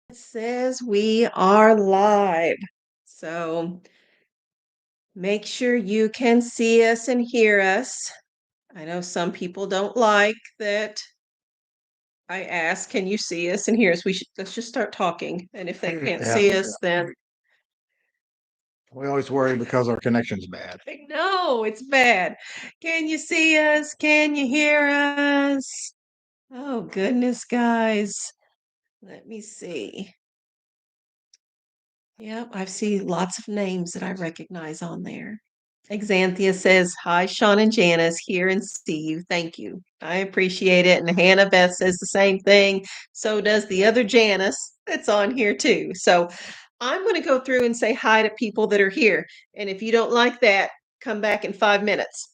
It says we are live. So make sure you can see us and hear us. I know some people don't like that I ask, can you see us and hear us? Let's just start talking. And if they can't Yeah. see us, then We always worry because our connection's bad. no, it's bad. Can you see us? Can you hear us? Oh, goodness, guys. Let me see. Yep, I see lots of names that I recognize on there. Exanthea says, "Hi, Shawn and Janice, here and see you. Thank you. I appreciate it." And Hannah Beth says the same thing. So does the other Janice that's on here too. So I'm going to go through and say hi to people that are here. And if you don't like that, come back in 5 minutes.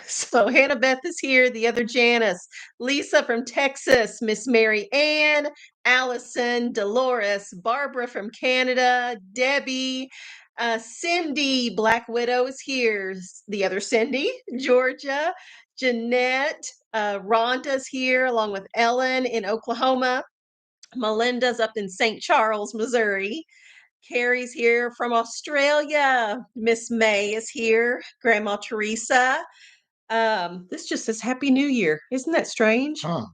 So Hannah Beth is here, the other Janice, Lisa from Texas, Miss Mary Ann, Allison, Dolores, Barbara from Canada, Debbie, Cindy, Black Widow is here, the other Cindy, Georgia, Jeanette, Rhonda's here, along with Ellen in Oklahoma. Melinda's up in St. Charles, Missouri. Carrie's here from Australia. Miss May is here. Grandma Teresa. This just says Happy New Year. Isn't that strange? Huh.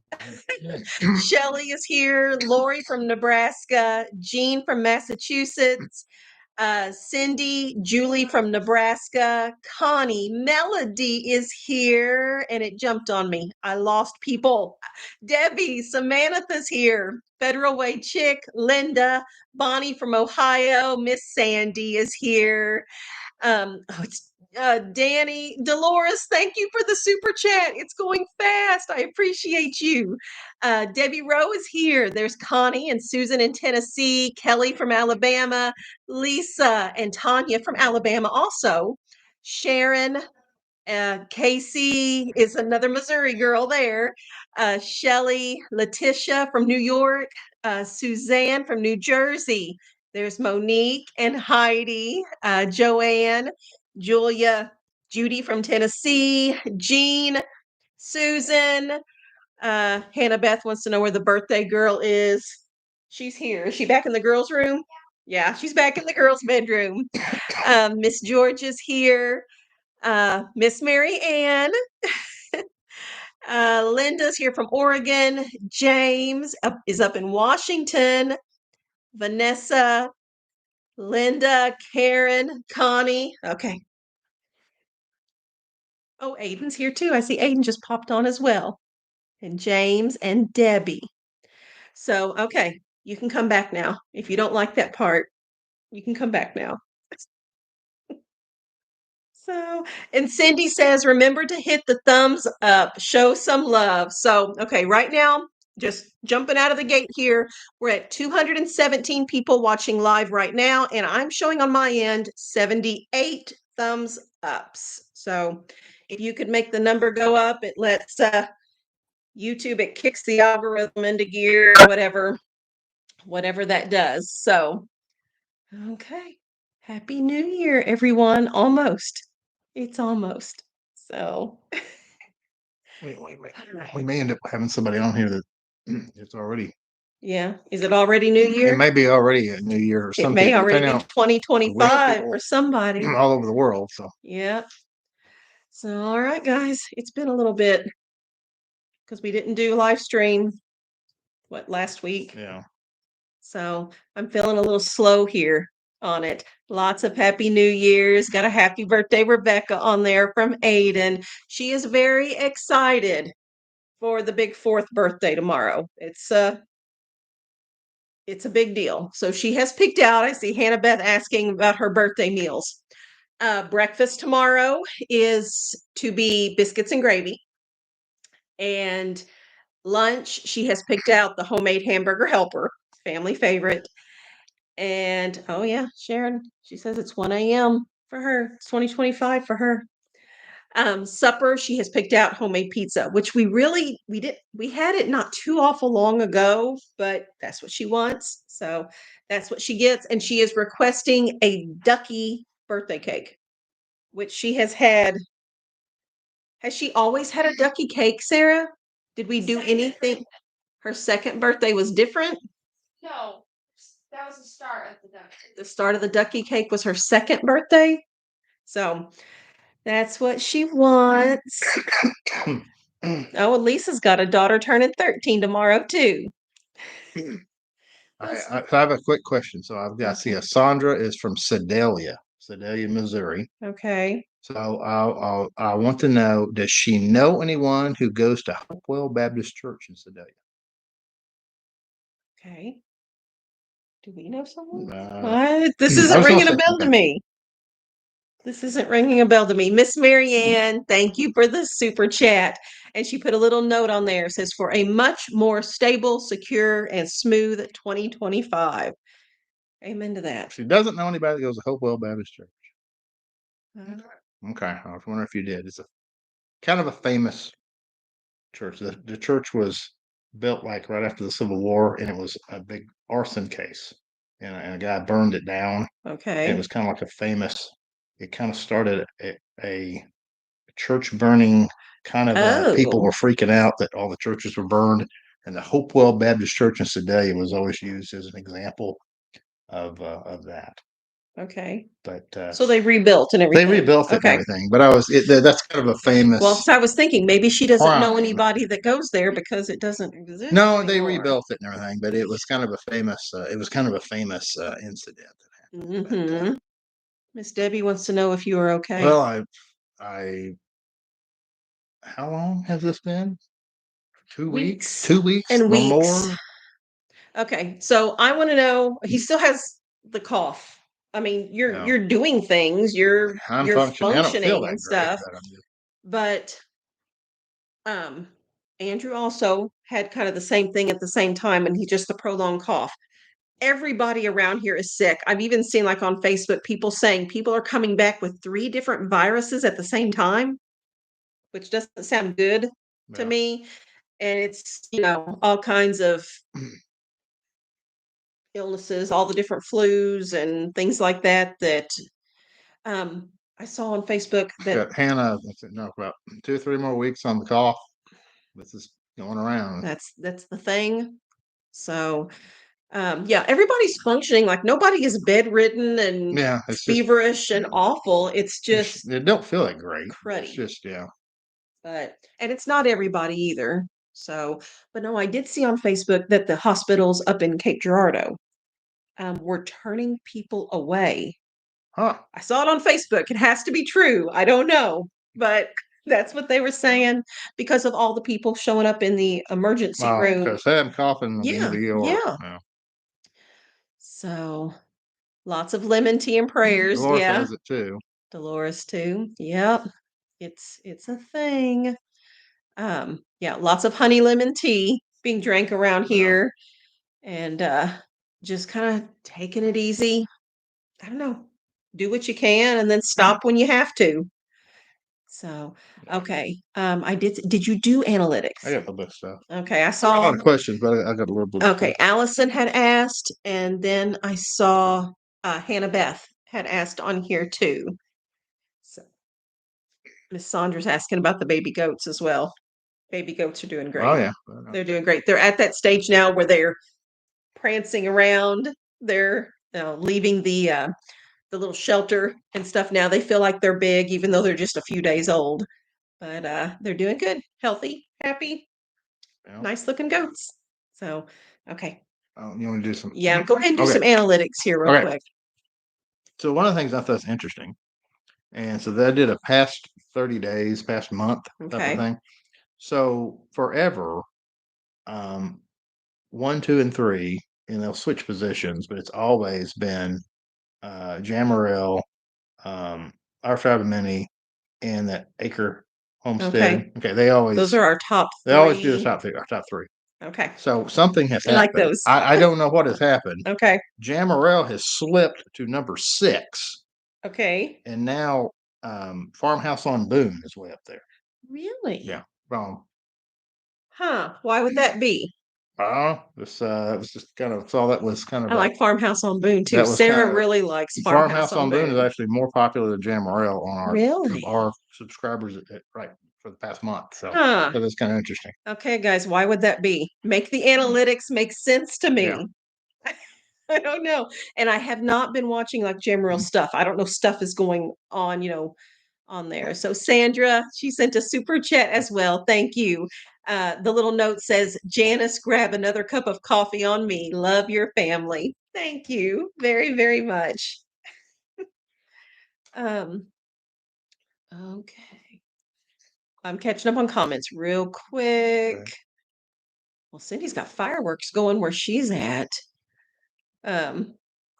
Shelly is here. Lori from Nebraska. Jean from Massachusetts. Cindy, Julie from Nebraska, Connie, Melody is here, and it jumped on me. I lost people. Debbie, Samantha's here. Federal Way Chick, Linda, Bonnie from Ohio, Miss Sandy is here. It's Danny, Dolores, thank you for the super chat. It's going fast. I appreciate you. Debbie Rowe is here. There's Connie and Susan in Tennessee, Kelly from Alabama, Lisa and Tanya from Alabama also. Sharon, Casey is another Missouri girl there. Shelly, Letitia from New York, Suzanne from New Jersey. There's Monique and Heidi, Joanne, Julia, Judy from Tennessee, Jean, Susan. Hannah Beth wants to know where the birthday girl is. She's here. Is she back in the girls' room? Yeah, she's back in the girls' bedroom. Miss George is here. Miss Mary Ann. Linda's here from Oregon. James is up in Washington. Vanessa, Linda, Karen, Connie. Okay. Oh, Aiden's here too. I see Aiden just popped on as well. And James and Debbie. So, okay, you can come back now. If you don't like that part, you can come back now. So, and Cindy says, remember to hit the thumbs up, show some love. So, okay, right now, just jumping out of the gate here, we're at 217 people watching live right now, and I'm showing on my end 78 thumbs ups. So, if you could make the number go up, it lets YouTube, it kicks the algorithm into gear, whatever that does. So, okay. Happy New Year, everyone. Almost. It's almost. So, We may end up having somebody on here that it's already. yeah. Is it already New It Year? may be already a New Year or It something, may already depending be on 2025 for somebody. all over the world. So Yeah. So, all right, guys. It's been a little bit because we didn't do live stream, last week? yeah. So I'm feeling a little slow here on it. Lots of happy New Year's. Got a happy birthday, Rebekah, on there from Aiden. She is very excited for the big fourth birthday tomorrow. It's a big deal. So she has picked out. I see Hannah Beth asking about her birthday meals. Breakfast tomorrow is to be biscuits and gravy. And lunch, she has picked out the homemade hamburger helper, family favorite. And oh yeah, Sharon, she says it's 1 a.m. for her. It's 2025 for her. Supper, she has picked out homemade pizza, which we had it not too awful long ago, but that's what she wants. So that's what she gets. And she is requesting a ducky birthday cake, which she has had. Has she always had a ducky cake, Sarah? Did we do anything? Her second birthday was different? No, That was the start of the ducky. The start of the ducky cake was her second birthday. So that's what she wants. Oh, and Lisa's got a daughter turning 13 tomorrow, too. I have a quick question. So I've got, see, Sandra is from Sedalia, Missouri. Okay. So I want to know, does she know anyone who goes to Hopewell Baptist Church in Sedalia? Okay. Do we know someone? I This was isn't gonna ringing a say, bell to me. This isn't ringing a bell to me. Miss Marianne, thank you for the super chat. And she put a little note on there. It says, for a much more stable, secure, and smooth 2025. Amen to that. She doesn't know anybody that goes to Hopewell Baptist Church. Uh, Okay. I was wondering if you did. It's a kind of a famous church. The church was built like right after the Civil War, and it was a big arson case, and a guy burned it down. Okay. And it was kind of like a famous. It kind of started a church burning kind of. People were freaking out that all the churches were burned, and the Hopewell Baptist Church in Sedalia was always used as an example of that. Okay. But so they rebuilt and everything. They rebuilt it and everything, but that's kind of a famous. Well, so I was thinking maybe she doesn't know anybody that goes there because it doesn't exist. No, they rebuilt it and everything, but it was kind of a famous. It was kind of a famous incident that happened. Mm-hmm. Miss Debbie wants to know if you are okay. Well, how long has this been? 2 weeks? 2 weeks and or weeks. more? Okay, so I want to know. He still has the cough. I mean, you're doing things. You're functioning. I don't feel that and stuff. But Andrew also had kind of the same thing at the same time, and he just the prolonged cough. Everybody around here is sick. I've even seen like on Facebook people saying people are coming back with 3 different viruses at the same time, which doesn't sound good to me. And it's, all kinds of illnesses, all the different flus and things like that I saw on Facebook that Hannah, about 2 or 3 more weeks on the cough. This is going around. That's the thing. So everybody's functioning like nobody is bedridden and it's feverish and awful. It's just it don't feel that great. Cruddy. It's just and it's not everybody either. So, but no, I did see on Facebook that the hospitals up in Cape Girardeau were turning people away. Huh. I saw it on Facebook. It has to be true. I don't know, but that's what they were saying because of all the people showing up in the emergency room. Because they have coughing at the end of the ER. Yeah. So lots of lemon tea and prayers. Dolores has it too. Dolores too. Yep. It's a thing. Lots of honey lemon tea being drank around here and just kind of taking it easy. I don't know. Do what you can and then stop when you have to. So, okay. Did you do analytics? I got a little bit of stuff. Okay. I I saw got a lot of questions, but I got a little bit. Okay. Allison had asked, and then I saw Hannah Beth had asked on here too. So Miss Saunders asking about the baby goats as well. Baby goats are doing great. Oh yeah. They're doing great. They're at that stage now where they're prancing around. They're leaving the little shelter and stuff now. They feel like they're big, even though they're just a few days old. But they're doing good, healthy, happy, nice looking goats. So, okay. You want to do some? Yeah, go ahead and do some analytics here real quick. So one of the things I thought was interesting, and so they did a past 30 days, past month type of thing. So forever, 1, 2, and 3, and they'll switch positions, but it's always been Jamarel, our tribe of many, and that Acre Homestead. Okay, those are our top 3. They always do the top 3. Our top 3. Okay. So something has happened. I like those. I don't know what has happened. Okay. Jamarel has slipped to number 6. Okay. And now Farmhouse on Boone is way up there. Really? Yeah. Huh. Why would that be? This was just kind of saw that was kind of. I like Farmhouse on Boone too. Sarah really likes Farmhouse on Boone is actually more popular than Jamarel on our subscribers right for the past month. So that's kind of interesting. Okay, guys, why would that be? Make the analytics make sense to me. I don't know. And I have not been watching like Jamrel stuff. I don't know stuff is going on, on there. So Sandra, she sent a super chat as well. Thank you. The little note says, Janice, grab another cup of coffee on me. Love your family. Thank you very, very much. Um, okay. I'm catching up on comments real quick. Okay. Well, Cindy's got fireworks going where she's at.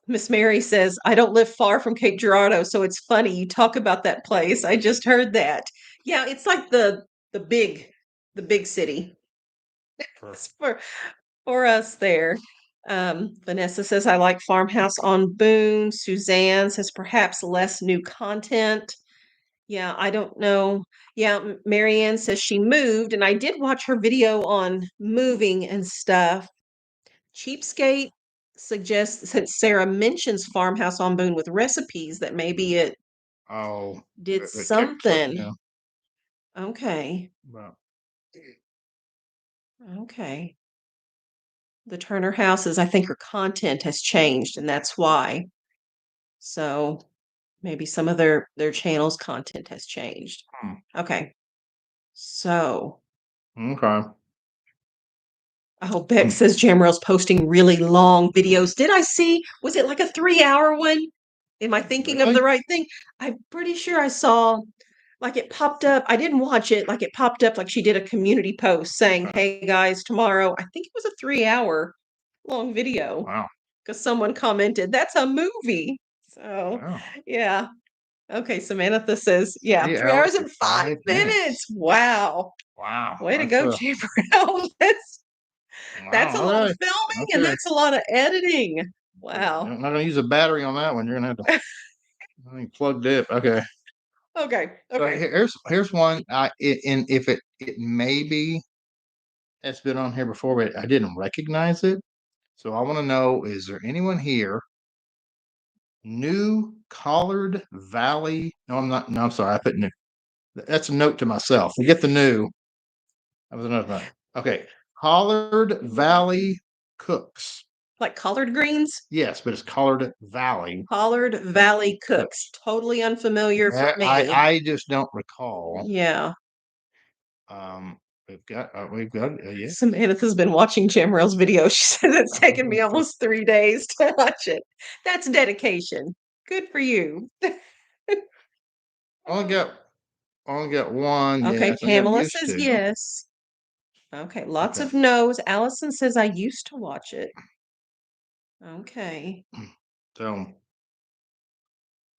Miss Mary says, I don't live far from Cape Girardeau, so it's funny you talk about that place. I just heard that. Yeah, it's like the big city. It's for us there. Vanessa says, I like Farmhouse on Boone. Suzanne says, perhaps less new content. Yeah, I don't know. Yeah, Marianne says she moved, and I did watch her video on moving and stuff. Cheapskate suggests, since Sarah mentions Farmhouse on Boone with recipes, that maybe it did it something. yeah. Okay. Wow. Okay. The Turner houses, I think her content has changed, and that's why. So maybe some of their channel's content has changed. Okay. So Okay. oh, Beck says Jamrel's posting really long videos. Did I see? Was it like a 3-hour one? Am I thinking of the right thing? I'm pretty sure I saw, like it popped up. I didn't watch it. Like it popped up, like she did a community post saying, "Hey guys, tomorrow." I think it was a 3-hour long video. Wow. Because someone commented, "That's a movie." So Wow. yeah. Okay, Samantha says, yeah, 3 hours and 5 minutes. Wow. Wow. Way to go, Jamrel. That's a lot of filming and that's a lot of editing. Wow. I'm not gonna use a battery on that one. You're gonna have to plugged it. Okay. Okay. Okay. So here's one. And if it maybe it's been on here before, but I didn't recognize it. So I want to know: is there anyone here? New Collard Valley. No, I'm not. No, I'm sorry. I put new. That's a note to myself. Forget the new. That was another one. Okay. Collard Valley Cooks. Like collard greens? Yes, but it's Collard Valley. Collard Valley Cooks. Totally unfamiliar for me. I just don't recall. Yeah. We've got yeah. Samantha's been watching Jamrel's video. She says it's taken me almost 3 days to watch it. That's dedication. Good for you. Only got one. Okay, Yes, Pamela says yes. Okay, lots of no's. Allison says I used to watch it. Okay. So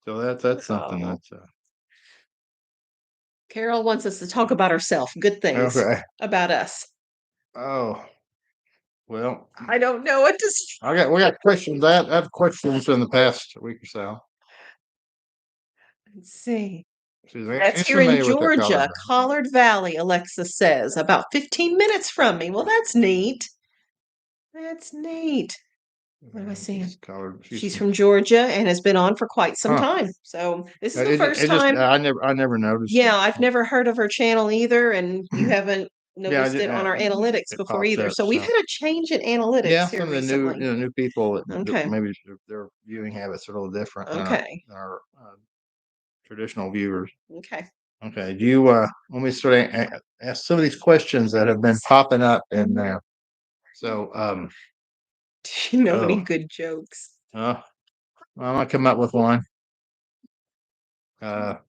that's something that's Carol wants us to talk about herself, good things about us. Oh, well, I don't know what to say. We got questions. I have questions in the past week or so. Let's see. That's here in Georgia, Collard Valley, Alexa says, about 15 minutes from me. Well, that's neat. That's neat. What am I seeing? She's from Georgia and has been on for quite some time. So this is the first time. I never noticed. Yeah, I've never heard of her channel either, and you haven't noticed it on our analytics before either. So we've had a change in analytics here some of the recently. new people. Maybe their viewing habits are a little different than our traditional viewers. Okay. Do you want me to sort of ask some of these questions that have been popping up in there? So, do you know any good jokes? I'm gonna come up with one. What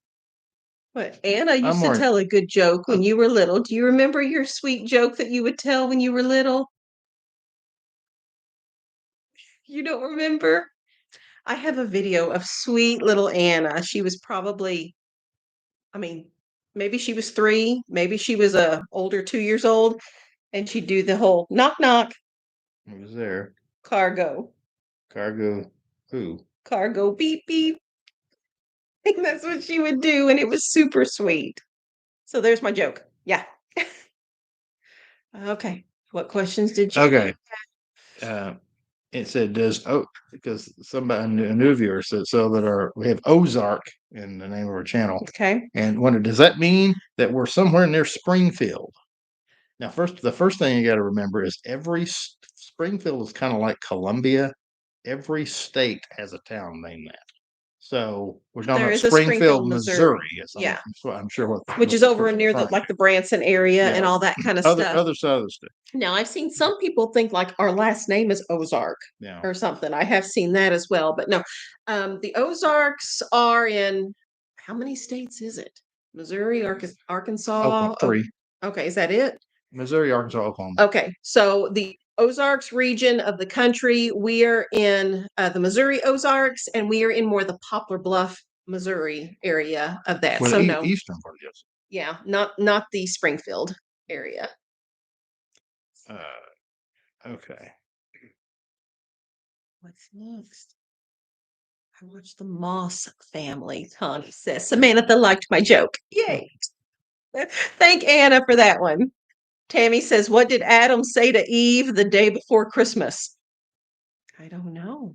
Anna used to tell a good joke when you were little. Do you remember your sweet joke that you would tell when you were little? You don't remember? I have a video of sweet little Anna. She was probably, I mean, maybe she was 3, maybe she was a older 2 years old, and she'd do the whole knock knock. It was there. Cargo. Cargo who? Cargo beep beep. And that's what she would do, and it was super sweet. So there's my joke. Yeah. Okay. What questions did you? Okay. It said because somebody a new viewer said we have Ozark in the name of our channel. Okay. And wondered, does that mean that we're somewhere near Springfield? Now, the first thing you got to remember is Springfield is kind of like Columbia. every state has a town named that. So we're talking There about is a Springfield, Springfield, Missouri. Missouri. Yes, Yeah. I'm sure what Which is over near the right. the Branson area and Yeah. all that kind of stuff. Other side of the state. Now, I've seen some people think like our last name is Ozark Yeah. or something. I have seen that as well, but no. The Ozarks are in how many states is it? Missouri, Arkansas. Three. Okay, is that it? Missouri, Arkansas, Oklahoma. Okay, so the Ozarks region of the country, we are in the Missouri Ozarks, and we are in more the Poplar Bluff, Missouri area of that. Well, So no, eastern part, yes. yeah, not the Springfield area. Okay. What's next? I watched the Moss Family. Connie says Samantha liked my joke. Yay! Thank Anna for that one. Tammy says, "What did Adam say to Eve the day before Christmas?" I don't know.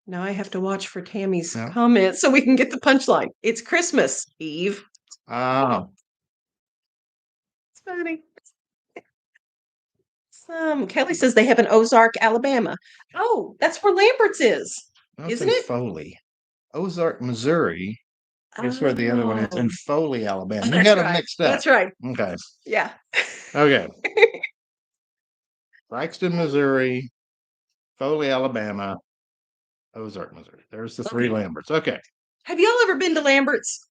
Now I have to watch for Tammy's comments so we can get the punchline. It's Christmas, Eve. Oh. It's funny. Kelly says they have an Ozark, Alabama. Oh, that's where Lambert's is, isn't it? Foley. Ozark, Missouri. Guess where the other one is? In Foley, Alabama. You got them mixed up. That's right. Okay. Yeah. Okay. Braxton, Missouri, Foley, Alabama, Ozark, Missouri. There's the three Lamberts. Okay. Have y'all ever been to Lambert's?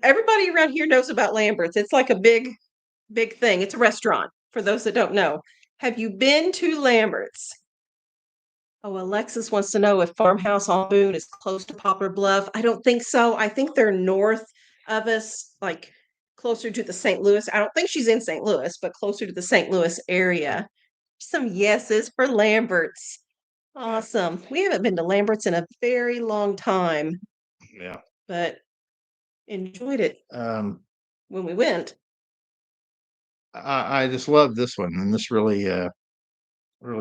Everybody around here knows about Lambert's. It's like a big thing. It's a restaurant for those that don't know. Have you been to Lambert's? Oh, Alexis wants to know if Farmhouse on Boone is close to Poplar Bluff. I don't think so. I think they're north of us, like closer to the St. Louis. I don't think she's in St. Louis, but closer to the St. Louis area. Some yeses for Lambert's. Awesome. We haven't been to Lambert's in a very long time. Yeah. But enjoyed it when we went. I just love this one, and this really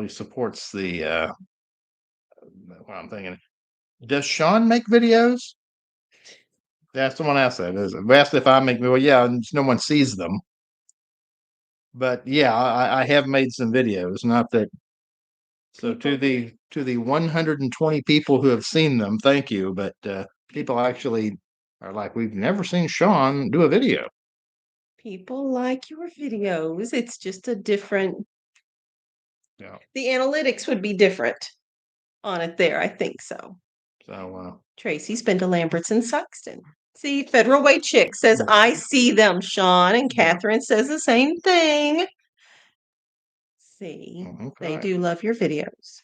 supports the what I'm thinking. Does Shawn make videos? That's someone asked that. I asked if I make, well, yeah, no one sees them. But yeah, I have made some videos, not that. So to the 120 people who have seen them, thank you. But people actually are like, we've never seen Shawn do a video. People like your videos. It's just a different. Yeah. The analytics would be different on it there. I think so. So Tracy's been to Lambert's in Suxton. See, Federal Way Chick says, I see them, Shawn. And Catherine says the same thing. See, they do love your videos.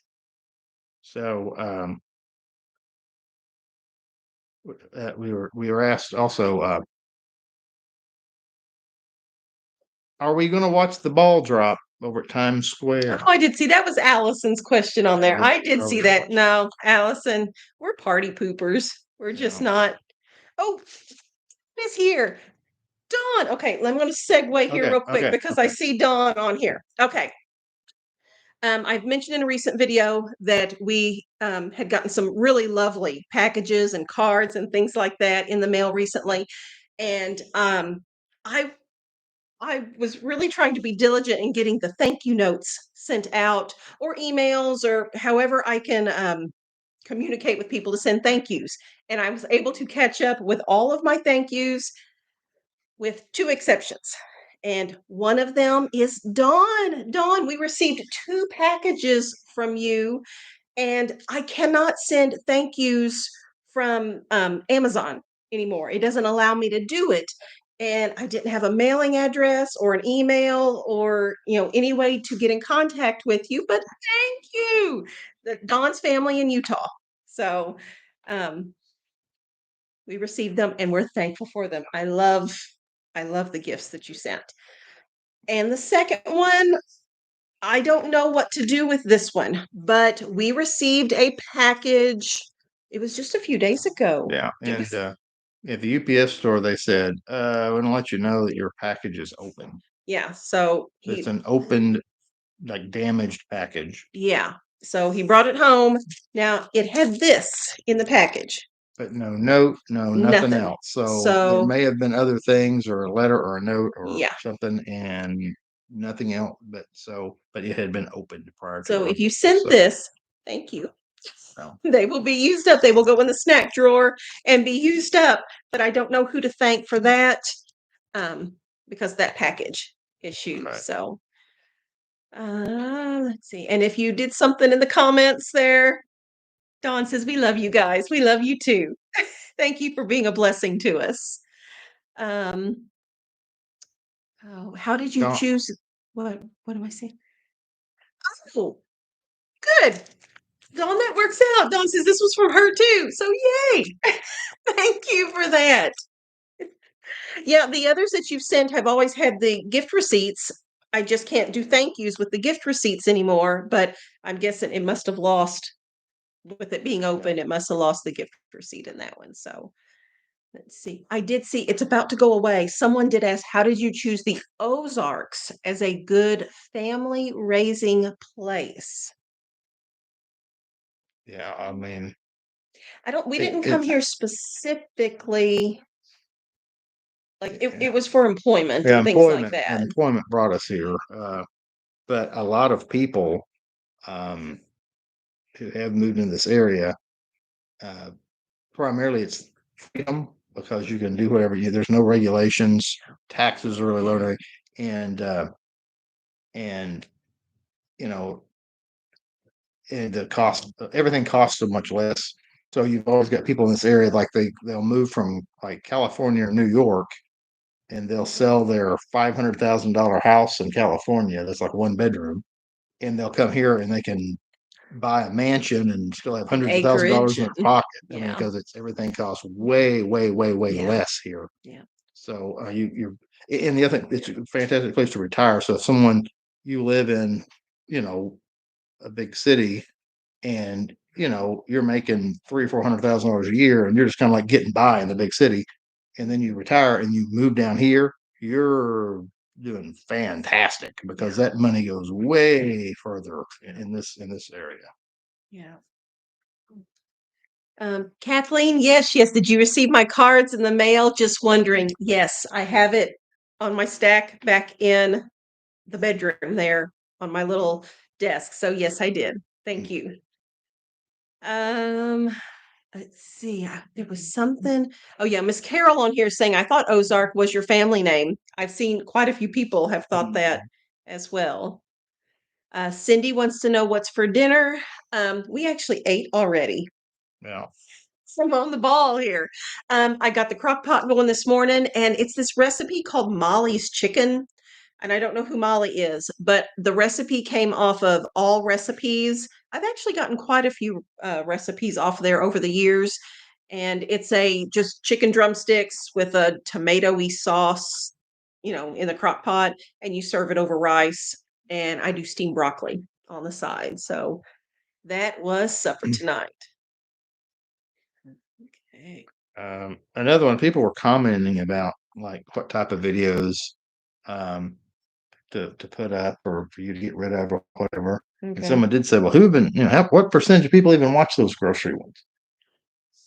So we were asked also, are we going to watch the ball drop over at Times Square? Oh, I did see that was Allison's question on there. I did see that. No, Allison, we're party poopers. We're just not. Oh, it's here. Dawn. Okay, I'm going to segue here real quick because I see Dawn on here. Okay. I've mentioned in a recent video that we had gotten some really lovely packages and cards and things like that in the mail recently. And I was really trying to be diligent in getting the thank you notes sent out or emails or however I can communicate with people to send thank yous. And I was able to catch up with all of my thank yous with two exceptions. And one of them is Dawn. Dawn, we received 2 packages from you, and I cannot send thank yous from Amazon anymore. It doesn't allow me to do it. And I didn't have a mailing address or an email or any way to get in contact with you. But thank you, Dawn's family in Utah. So we received them, and we're thankful for them. I love the gifts that you sent. And the second one, I don't know what to do with this one, but we received a package. It was just a few days ago. Yeah. And at the UPS store, they said, we're going to let you know that your package is open. Yeah. So it's an opened, like damaged package. Yeah. So he brought it home. Now it had this in the package. But no note, nothing else. So there may have been other things or a letter or a note or something and nothing else. But it had been opened prior to. So if you sent this, thank you. So they will be used up. They will go in the snack drawer and be used up. But I don't know who to thank for that, because that package issue. right. So let's see. And if you did something in the comments there, Dawn says, "We love you guys. We love you too. Thank you for being a blessing to us." Um, oh, how did you Don't choose? What am I saying? Oh, good. Dawn, that works out. Dawn says this was from her too. So yay. Thank you for that. Yeah, the others that you've sent have always had the gift receipts. I just can't do thank yous with the gift receipts anymore, but I'm guessing it must have lost with it being open, it must have lost the gift receipt in that one. So let's see. I did see it's about to go away. Someone did ask, how did you choose the Ozarks as a good family raising place? Yeah, I mean, We it, didn't come it's here specifically, like yeah, it was for employment yeah, and things like that. employment brought us here, but a lot of people um, who have moved in this area, uh, primarily it's freedom because you can do whatever you. There's no regulations, taxes are really low, and and you know, and the cost, everything costs so much less. So you've always got people in this area like they'll move from like California or New York, and they'll sell their $500,000 house in California that's like one bedroom, and they'll come here and they can buy a mansion and still have The hundreds of thousands of acreage dollars in their and pocket. I mean, yeah, because it's everything costs way, way, way, way yeah, less here. yeah. So you're, and the other thing, it's a fantastic place to retire. So if someone you live in, you know, a big city, and you're making $300,000 or $400,000 a year, and you're just kind of like getting by in the big city, and then you retire and you move down here, you're doing fantastic because that money goes way further in this area. Yeah. Kathleen, yes, yes. Did you receive my cards in the mail? Just wondering. Yes, I have it on my stack back in the bedroom there on my little desk. So yes, I did. Thank you. Um, let's see. There was something. Oh yeah, Miss Carol on here saying I thought Ozark was your family name. I've seen quite a few people have thought that as well. Cindy wants to know what's for dinner. We actually ate already. Yeah. So I'm on the ball here. I got the crock pot going this morning, and it's this recipe called Molly's Chicken. And I don't know who Molly is, but the recipe came off of All Recipes. I've actually gotten quite a few recipes off there over the years. And it's a just chicken drumsticks with a tomatoey sauce, in the crock pot, and you serve it over rice. And I do steamed broccoli on the side. So that was supper tonight. Okay. Another one, people were commenting about like what type of videos um, to put up or for you to get rid of or whatever. And someone did say, well, who have been, what percentage of people even watch those grocery ones?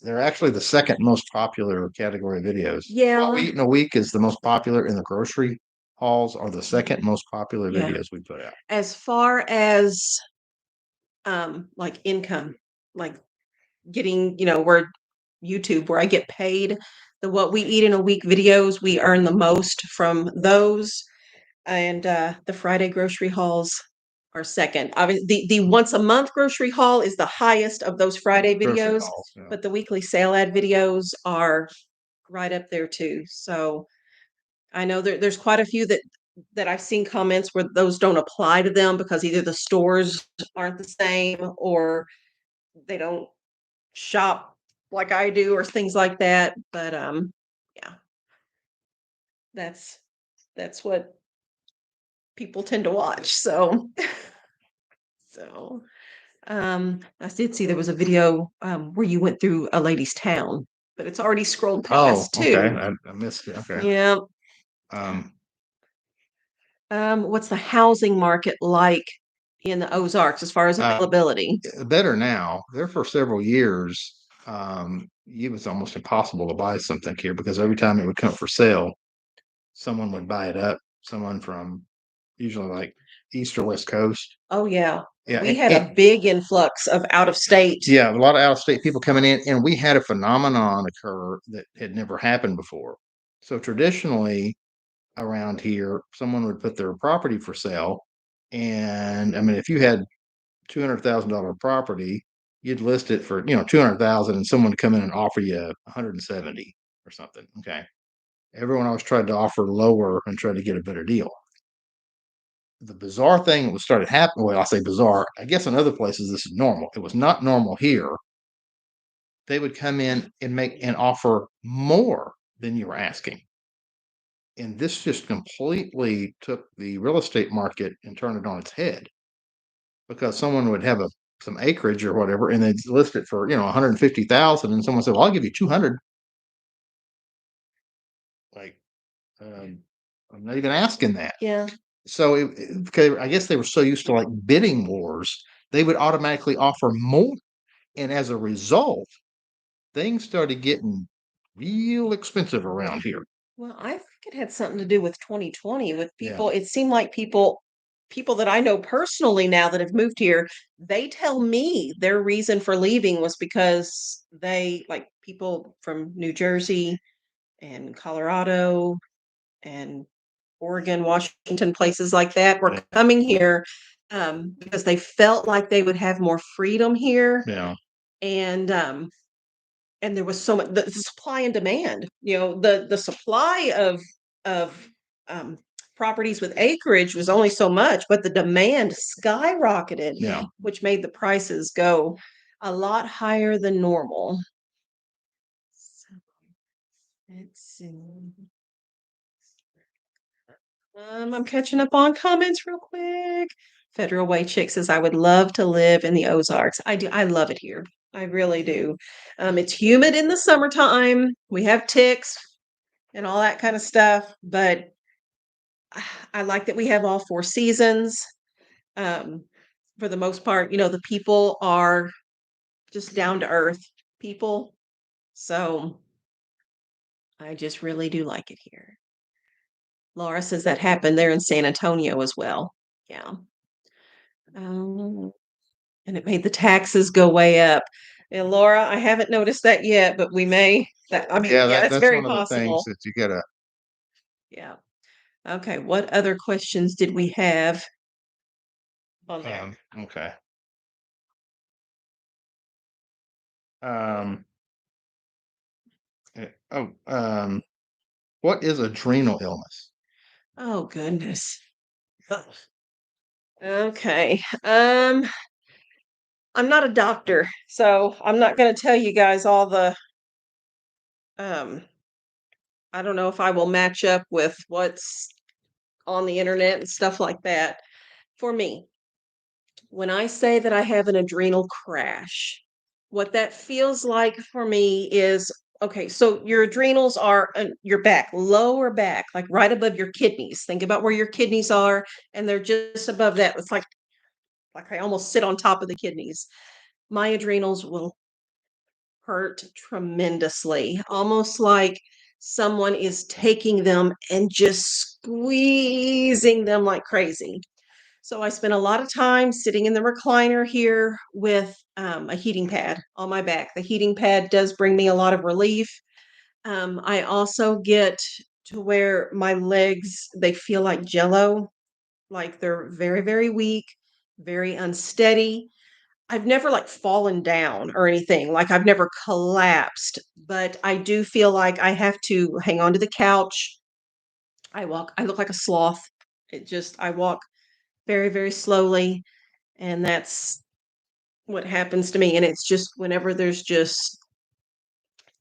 They're actually the second most popular category of videos. Yeah. What we eat in a week is the most popular, and the grocery hauls are the second most popular Yeah. videos we put out. As far as like income, like getting, where YouTube, where I get paid, the what we eat in a week videos, we earn the most from those. And the Friday grocery hauls are second. Obviously, the once a month grocery haul is the highest of those Friday Grocery videos, hauls, yeah. but the weekly sale ad videos are right up there too. So I know there's quite a few that I've seen comments where those don't apply to them because either the stores aren't the same or they don't shop like I do or things like that. But yeah, that's what people tend to watch. So so I did see there was a video where you went through a lady's town, but it's already scrolled Oh, past okay. too. I missed it. Okay. Yeah. Um, What's the housing market like in the Ozarks as far as availability? better now. There for several years, it was almost impossible to buy something here because every time it would come for sale, someone would buy it up. Someone from usually like East or West Coast. Oh, yeah. Yeah, We had a big influx of out of state. Yeah, a lot of out of state people coming in, and we had a phenomenon occur that had never happened before. So traditionally around here, someone would put their property for sale, and I mean, if you had $200,000 property, you'd list it for 200,000, and someone would come in and offer you 170 or something. Okay, everyone always tried to offer lower and try to get a better deal. The bizarre thing that started happening, well, I say bizarre, I guess in other places this is normal. It was not normal here. They would come in and make an offer more than you were asking. And this just completely took the real estate market and turned it on its head, because someone would have some acreage or whatever, and they'd list it for 150,000, and someone said, "Well, I'll give you 200." Like, I'm not even asking that. Yeah. So because I guess they were so used to like bidding wars, they would automatically offer more, and as a result, things started getting real expensive around here. Well, I think it had something to do with 2020 with people. It seemed like people that I know personally now that have moved here, they tell me their reason for leaving was because they like people from New Jersey and Colorado and Oregon, Washington, places like that were coming here because they felt like they would have more freedom here. Yeah. And there was so much the supply and demand. The supply of properties with acreage was only so much, but the demand skyrocketed, Yeah. which made the prices go a lot higher than normal. So, let's see. I'm catching up on comments real quick. Federal Way Chick says, I would love to live in the Ozarks. I do. I love it here. I really do. It's humid in the summertime. We have ticks and all that kind of stuff, but I like that we have all four seasons. For the most part, the people are just down to earth people. So I just really do like it here. Laura says that happened there in San Antonio as well. Yeah. And it made the taxes go way up. And Laura, I haven't noticed that yet, but we may. That's that's very one of the things possible. that you gotta. Yeah. Okay. What other questions did we have on there? Okay. What is adrenal illness? Oh goodness. Okay. I'm not a doctor, so I'm not going to tell you guys all the um I don't know if I will match up with what's on the internet and stuff like that. For me, when I say that I have an adrenal crash, what that feels like for me is okay, so your adrenals are your back, lower back, like right above your kidneys. Think about where your kidneys are, and they're just above that. It's like I almost sit on top of the kidneys. My adrenals will hurt tremendously, almost like someone is taking them and just squeezing them like crazy. So I spent a lot of time sitting in the recliner here with a heating pad on my back. The heating pad does bring me a lot of relief. I also get to where my legs, they feel like jello, like they're very, very weak, very unsteady. I've never like fallen down or anything. Like I've never collapsed, but I do feel like I have to hang on to the couch. I look like a sloth. I walk very, very slowly. And that's what happens to me. And it's just whenever there's just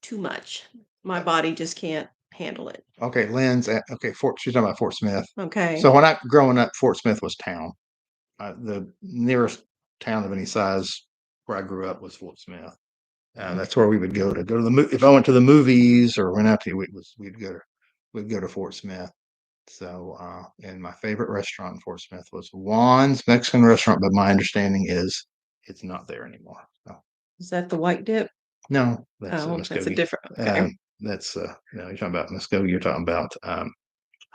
too much, my body just can't handle it. Okay, she's talking about Fort Smith. Okay. So when I growing up, Fort Smith was town. The nearest town of any size where I grew up was Fort Smith. That's where we would go to the if I went to the movies or went out to we'd go to Fort Smith. So and my favorite restaurant in Fort Smith was Juan's Mexican restaurant, but my understanding is it's not there anymore. So. Is that the white dip? No, that's That's a different. Okay. That's no, you're talking about Muskogee. You're talking about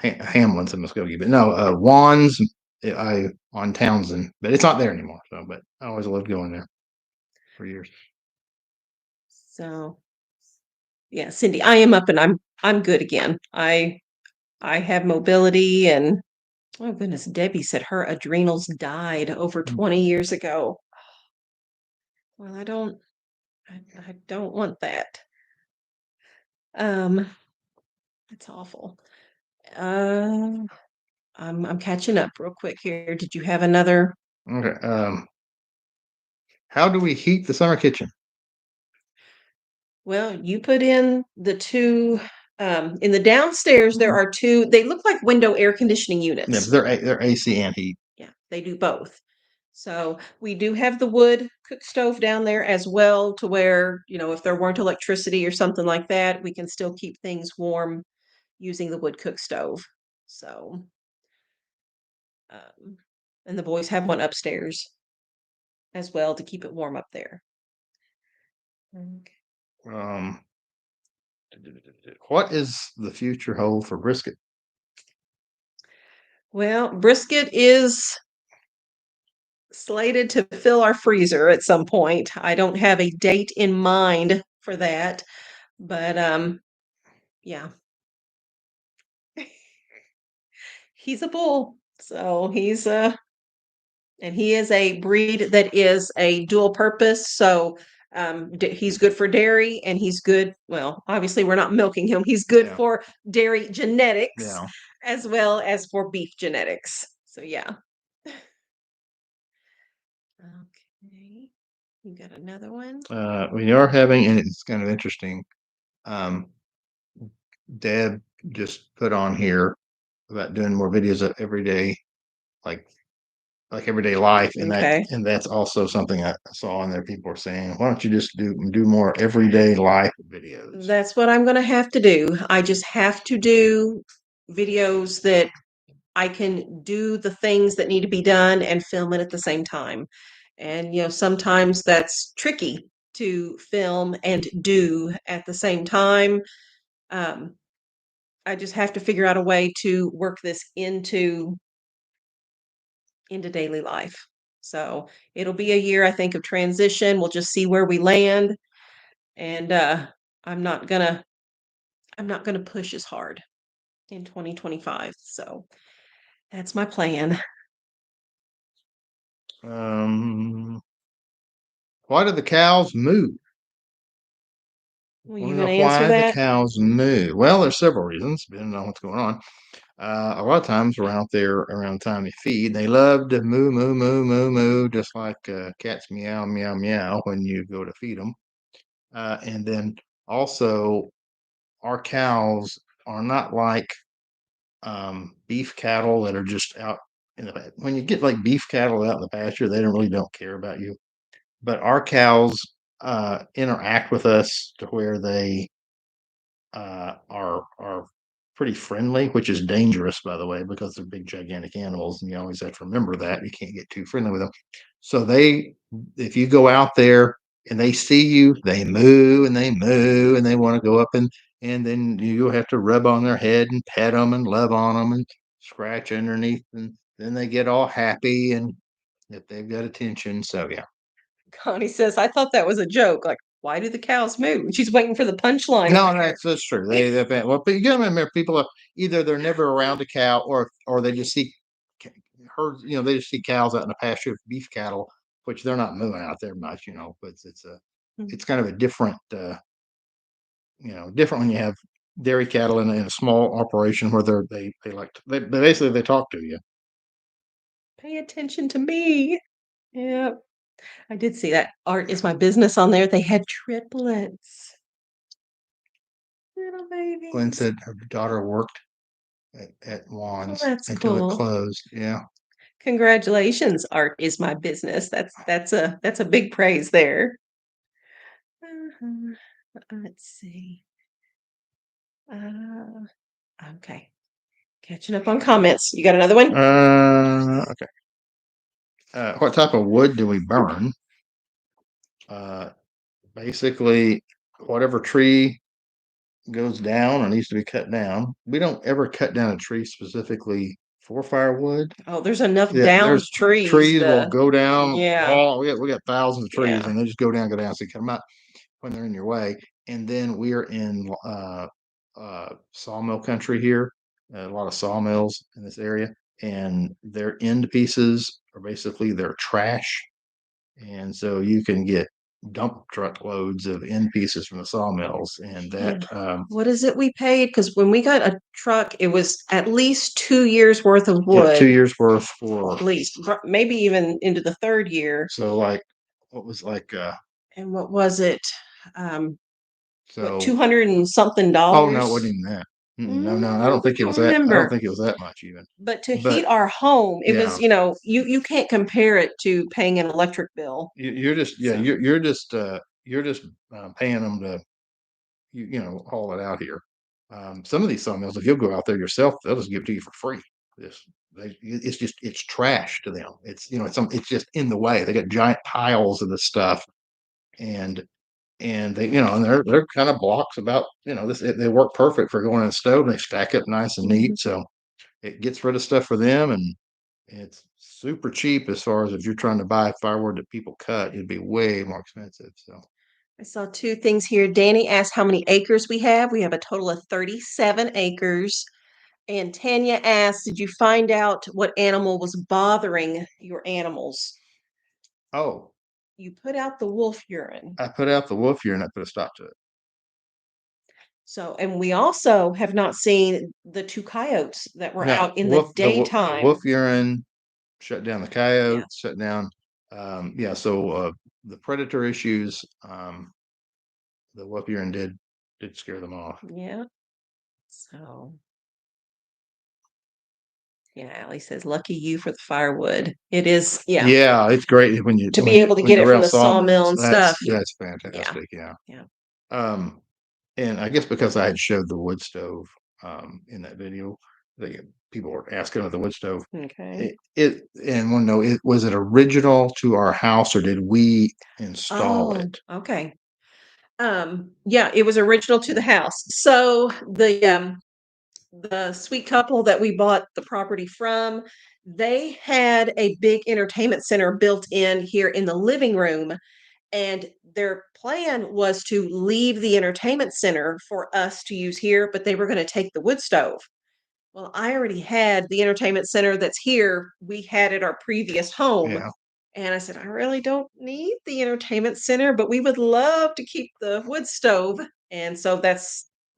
Hamlin's and Muskogee, but no, Juan's on Townsend, but it's not there anymore. So, but I always loved going there for years. So, yeah, Cindy, I am up and I'm good again. I have mobility and oh goodness, Debbie said her adrenals died over 20 years ago. Well, I don't want that. It's awful. I'm catching up real quick here. Did you have another? Okay. How do we heat the summer kitchen? Well, you put in the two in the downstairs. There are two. They look like window air conditioning Yeah, units. but they're AC and heat. Yeah, they do both. So we do have the wood cook stove down there as well, to where, if there weren't electricity or something like that, we can still keep things warm using the wood cook stove. So, um, and the boys have one upstairs as well to keep it warm up there. Okay. What is the future hold for brisket? Well, brisket is slated to fill our freezer at some point. I don't have a date in mind for that, but yeah. He's a bull. So and he is a breed that is a dual purpose. So he's good for dairy and he's good. Well, obviously, we're not milking him. He's good for dairy genetics as well as for beef genetics. So, yeah. Okay. You got another one? We are having, and it's kind of interesting. Deb just put on here about doing more videos of everyday, like everyday life, and that's also something I saw on there. People are saying, why don't you just do more everyday life videos? That's what I'm going to have to do. I just have to do videos that I can do the things that need to be done and film it at the same time. And, sometimes that's tricky to film and do at the same time. I just have to figure out a way to work this into daily life. So it'll be a year, I think, of transition. We'll just see where we land. And I'm not gonna push as hard in 2025. So that's my plan. Why do the cows moo? Well, you gonna answer that? The cows moo? Well, there's several reasons, depending on what's going on. A lot of times we're out there around the time they feed. They love to moo, moo, moo, moo, moo, just like cats meow, meow, meow when you go to feed them. And then also, our cows are not like beef cattle that are just out in the. When you get like beef cattle out in the pasture, they don't care about you. But our cows interact with us to where they are pretty friendly, which is dangerous, by the way, because they're big, gigantic animals, and you always have to remember that you can't get too friendly with them. So if you go out there and they see you, they moo and they moo and they want to go up and then you have to rub on their head and pet them and love on them and scratch underneath, and then they get all happy and if they've got attention. So yeah. Connie says, I thought that was a joke. Like, why do the cows moo? She's waiting for the punchline. No, that's true. Well, but you gotta remember, people are either they're never around a cow, or they just see herds. They just see cows out in the pasture with beef cattle, which they're not moving out there much. But it's kind of a different. Different when you have dairy cattle in a small operation where they basically they talk to you. Pay attention to me. Yeah. I did see that. Art is my business on there. They had triplets. Little babies. Glenn said her daughter worked at Juan's until it closed. Yeah. Congratulations, Art is my business. That's a big praise there. Let's see. Okay. Catching up on comments. You got another one? Okay. What type of wood do we burn? Basically, whatever tree goes down or needs to be cut down. We don't ever cut down a tree specifically for firewood. Oh, there's enough Yeah, downed there's trees trees will to, go down. yeah, Oh, we got thousands of trees, yeah. and they just go down, go down. So you come out when they're in your way. And then we are in sawmill country here. A lot of sawmills in this area, and their end pieces are basically their trash. And so you can get dump truck loads of end pieces from the sawmills, and that Yeah. What is it we paid? Because when we got a truck, it was at least 2 years worth of yeah, 2 wood, years worth for at least, maybe even into the third year. so like what was like And what was it? Um, what, so 200 and something oh no, it wasn't dollars? even that. No, I don't think it Don't was that. I don't remember. think it was that much even. But to heat But our home, it yeah, was, you can't compare it to paying an electric bill. you're just So, you're just paying them to haul it out here. Some of these sawmills, if you'll go out there yourself, they'll just give it to you for free. This it's trash to them. It's just in the way. They got giant piles of this stuff, and and they're kind of blocks about they work perfect for going in a stove. And they stack up nice and mhm. neat, so it gets rid of stuff for them, and it's super cheap as far as if you're trying to buy firewood that people cut, it'd be way more expensive. So I saw two things here. Danny asked how many acres we have. We have a total of 37 acres. And Tanya asked, did you find out what animal was bothering your animals? oh, You put out the wolf urine. I put out the wolf urine, I put a stop to it. So, and we also have not seen the two coyotes that were Yeah, out in the the daytime. wolf urine shut down the Yeah. coyotes, shut down. Yeah, so the predator issues, the wolf urine did scare them off. Yeah. So, yeah, Allie says, lucky you for the firewood. It is, yeah, Yeah, it's great when you to be able to when get you're it from around the sawmill sawmills. and stuff. That's Yeah. fantastic. Yeah. Yeah. Um, and I guess because I had showed the wood stove in that video, people were asking about the wood stove. Okay. It and want to know was it original to our house or did we install Oh, it? okay. Yeah, it was original to the house. So the sweet couple that we bought the property from, they had a big entertainment center built in here in the living room, and their plan was to leave the entertainment center for us to use here, but they were going to take the wood stove. Well, I already had the entertainment center that's here. We had at our previous home. Yeah, And I said, I really don't need the entertainment center, but we would love to keep the wood stove. And so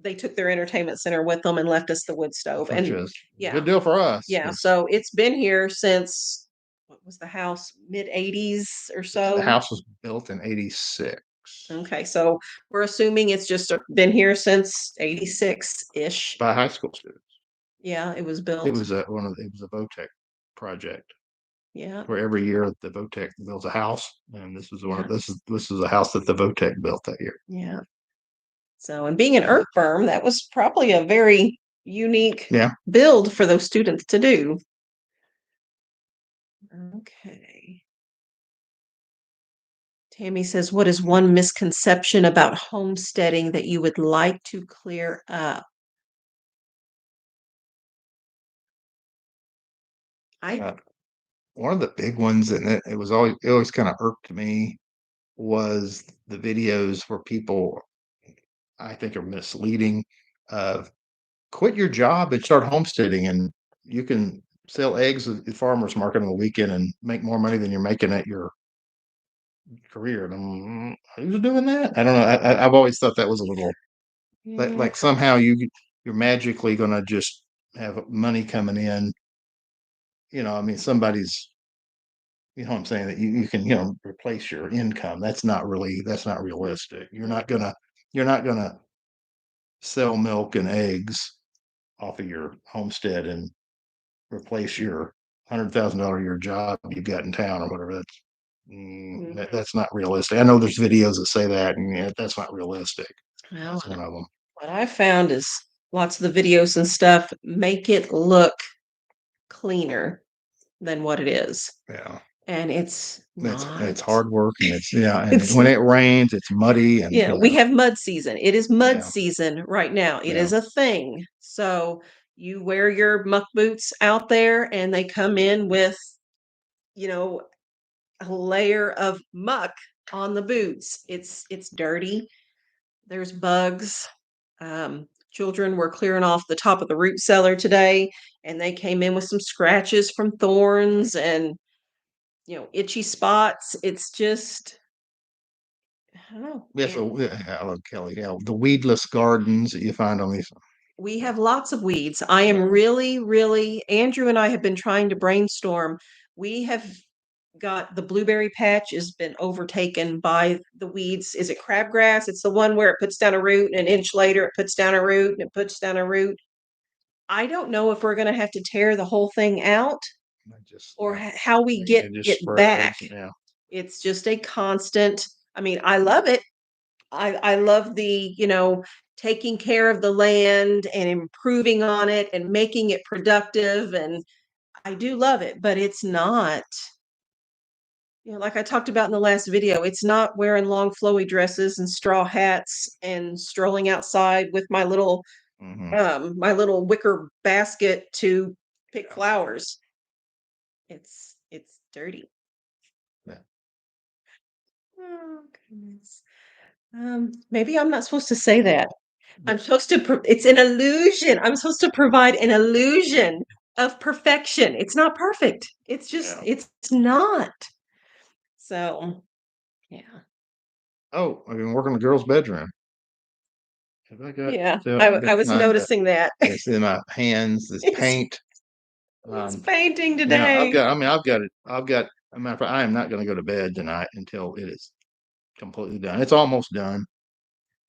they took their entertainment center with them and left us the wood stove. which And is a good yeah, deal for us yeah. because So it's been here since, what was the house, mid 80s or the so. house was built in '86 Okay. So we're assuming it's just been here since 86 ish. by high school students. Yeah, it was It built. was it was a VOTEC project Yeah. where every year the VOTEC builds a house, and Yeah. this is a house that the VOTEC built that year. Yeah. So, and being an earth firm, that was probably a very unique Yeah, build for those students to do. Okay. Tammy says, what is one misconception about homesteading that you would like to clear up? I, uh, one of the big ones, and it always kind of irked me, was the videos where people I think are misleading. Of quit your job and start homesteading, and you can sell eggs at the farmers market on the weekend and make more money than you're making at your career. And who's doing that? I don't know. I've always thought that was a little yeah, like somehow you're magically going to just have money coming in. I mean, somebody's, what I'm saying, that you can, replace your income. That's not realistic. You're not gonna sell milk and eggs off of your homestead and replace your $100,000 a year job you got in town or whatever. That's not realistic. I know there's videos that say that, and that's not realistic. well, That's one of them. what I found is lots of the videos and stuff make it look cleaner than what it is. Yeah, And it's not. it's hard work, and and It's when it rains, it's muddy, and yeah, we have mud season. It is mud yeah, season right now. It yeah. is a thing. So you wear your muck boots out there and they come in with, you know, a layer of muck on the boots. It's dirty. There's bugs. Children were clearing off the top of the root cellar today, and they came in with some scratches from thorns and itchy spots. It's just, I don't know. Yes, I love Kelly. Yeah, the weedless gardens that you find on these. We have lots of weeds. I am really, really, Andrew and I have been trying to brainstorm. We have got the blueberry patch has been overtaken by the weeds. Is it crabgrass? It's the one where it puts down a root and an inch later it puts down a root and it puts down a root. I don't know if we're going to have to tear the whole thing out or how we get it back. Yeah. It's just a constant. I mean, I love it. I love the, taking care of the land and improving on it and making it productive. And I do love it, but it's not, like I talked about in the last video, it's not wearing long flowy dresses and straw hats and strolling outside with my little wicker basket to pick flowers. It's dirty. Yeah. Oh goodness. Maybe I'm not supposed to say that. I'm supposed to, it's an illusion. I'm supposed to provide an illusion of perfection. It's not perfect. It's just, it's not. So, yeah. Oh, I've been working in the girls' bedroom. Yeah, I was noticing that. It's in my hands, this paint. It's painting today. I've got it. A matter of fact, I am not going to go to bed tonight until it is completely done. It's almost done.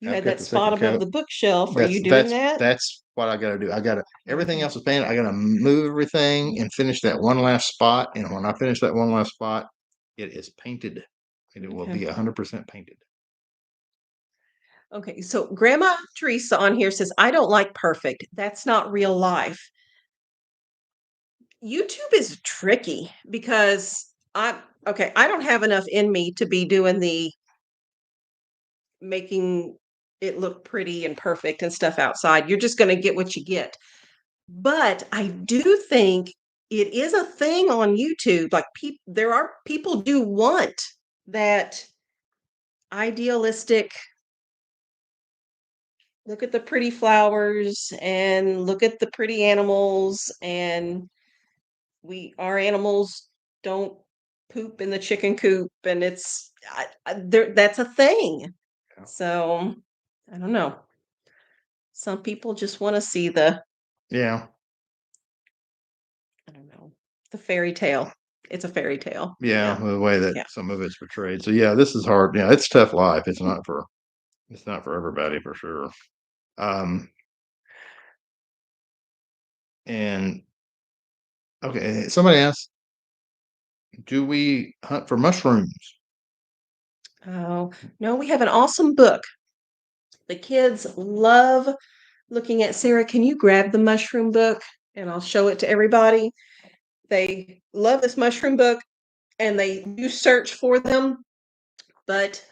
You had that spot above the bookshelf. Are you doing that? That's what I got to do. Everything else is painted. I got to move everything and finish that one last spot. And when I finish that one last spot, it is painted. And it will be 100% painted. Okay, so Grandma Teresa on here says, I don't like perfect. That's not real life. YouTube is tricky because I don't have enough in me to be doing the making it look pretty and perfect and stuff outside. You're just going to get what you get. But I do think it is a thing on YouTube. Like people do want that idealistic look at the pretty flowers and look at the pretty animals, and our animals don't poop in the chicken coop, and it's that's a thing. Yeah. So I don't know. Some people just want to see I don't know, the fairy tale. It's a fairy tale. Yeah, the way that some of it's portrayed. So yeah, this is hard. Yeah, it's tough life. It's not for everybody for sure. And okay, somebody asked, do we hunt for mushrooms? Oh, no, we have an awesome book. The kids love looking at. Sarah, can you grab the mushroom book and I'll show it to everybody? They love this mushroom book and they do search for them, but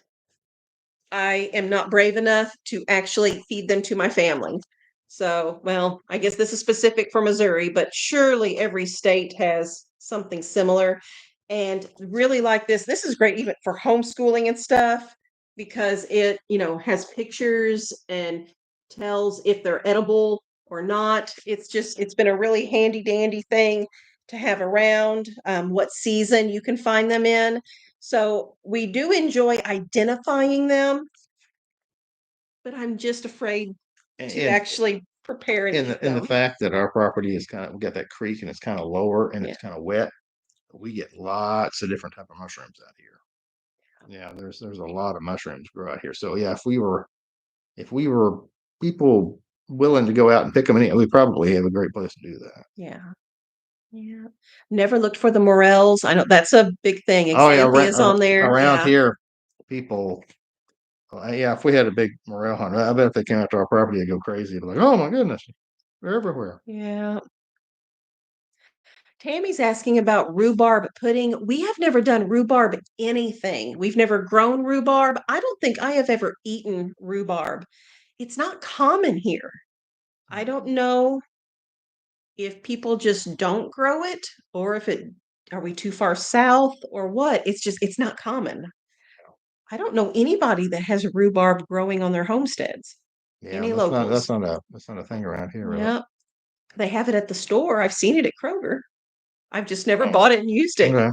I am not brave enough to actually feed them to my family. So, well, I guess this is specific for Missouri, but surely every state has something similar. And really like this. This is great even for homeschooling and stuff because it, has pictures and tells if they're edible or not. It's been a really handy dandy thing to have around, what season you can find them in. So we do enjoy identifying them, but I'm just afraid to actually prepare and eat them. And the fact that our property is we got that creek and it's kind of lower and it's kind of wet, we get lots of different type of mushrooms out here. Yeah, there's a lot of mushrooms grow out here. So yeah, if we were people willing to go out and pick them, we probably have a great place to do that. Yeah. Yeah. Never looked for the morels. I know that's a big thing. Xanthias on there. Around here, people, if we had a big morel hunt, I bet if they came out to our property, they'd go crazy. They'd be like, oh my goodness, they're everywhere. Yeah. Tammy's asking about rhubarb pudding. We have never done rhubarb anything. We've never grown rhubarb. I don't think I have ever eaten rhubarb. It's not common here. I don't know. if people just don't grow it, or if are we too far south or what? It's not common. I don't know anybody that has rhubarb growing on their homesteads. Yeah, Any that's locals? not a thing around here, really. Yeah, they have it at the store. I've seen it at Kroger. I've just never Oh, bought it and used it. okay.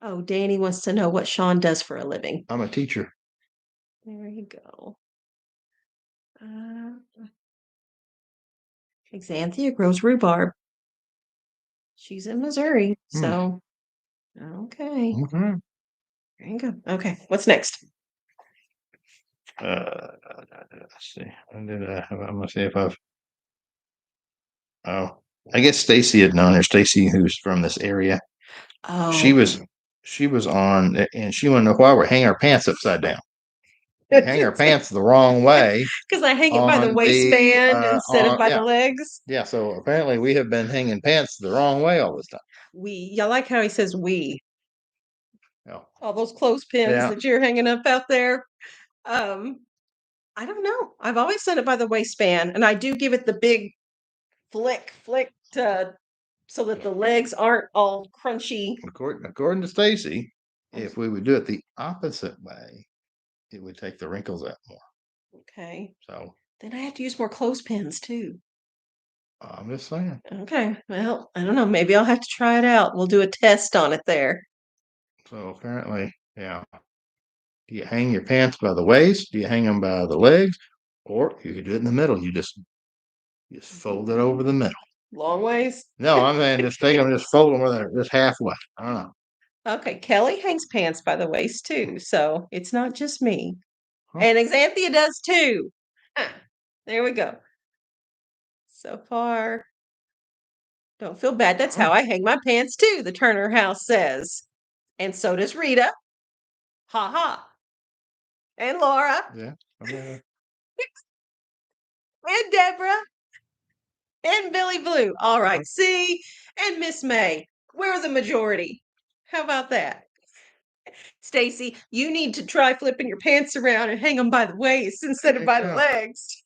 Oh, Danny wants to know what Shawn does for a living. I'm a teacher. There you go. Xanthia grows rhubarb. She's in Missouri, so okay. Okay. There you go. Okay, what's next? Let's see. I'm gonna see if I've. Oh, I guess Stacy had known her. Stacy, who's from this area. Oh, She was on, and she wanted to know why we're hanging our pants upside down. We hang our pants the wrong way because I hang it by the on waistband instead of by yeah, the legs. yeah. So apparently we have been hanging pants the wrong way all this time. I like how he says we. Yeah. All those clothespins that you're hanging up out there. Um, I don't know. I've always done it by the waistband, and I do give it the big flick to so that the legs aren't all crunchy. According to Stacy, if we would do it the opposite way, it would take the wrinkles out more. Okay. So then I have to use more clothespins too. I'm just saying. Okay. Well, I don't know. Maybe I'll have to try it out. We'll do a test on it there. So apparently, yeah. Do you hang your pants by the waist? Do you hang them by the legs? Or you could do it in the middle. You just fold it over the middle. Long ways? No, I'm saying just take them, just fold them with just halfway. I don't know. Okay, Kelly hangs pants by the waist too, so it's not just me. Huh. And Xanthia does too. There we go. So far, don't feel bad. That's how I hang my pants too, the Turner house says. And so does Rita. Ha ha. And Laura. Yeah. Okay. And Deborah. And Billy Blue. All right. See? And Miss May. We're the majority. How about that? Stacy, you need to try flipping your pants around and hang them by the waist instead of by the legs.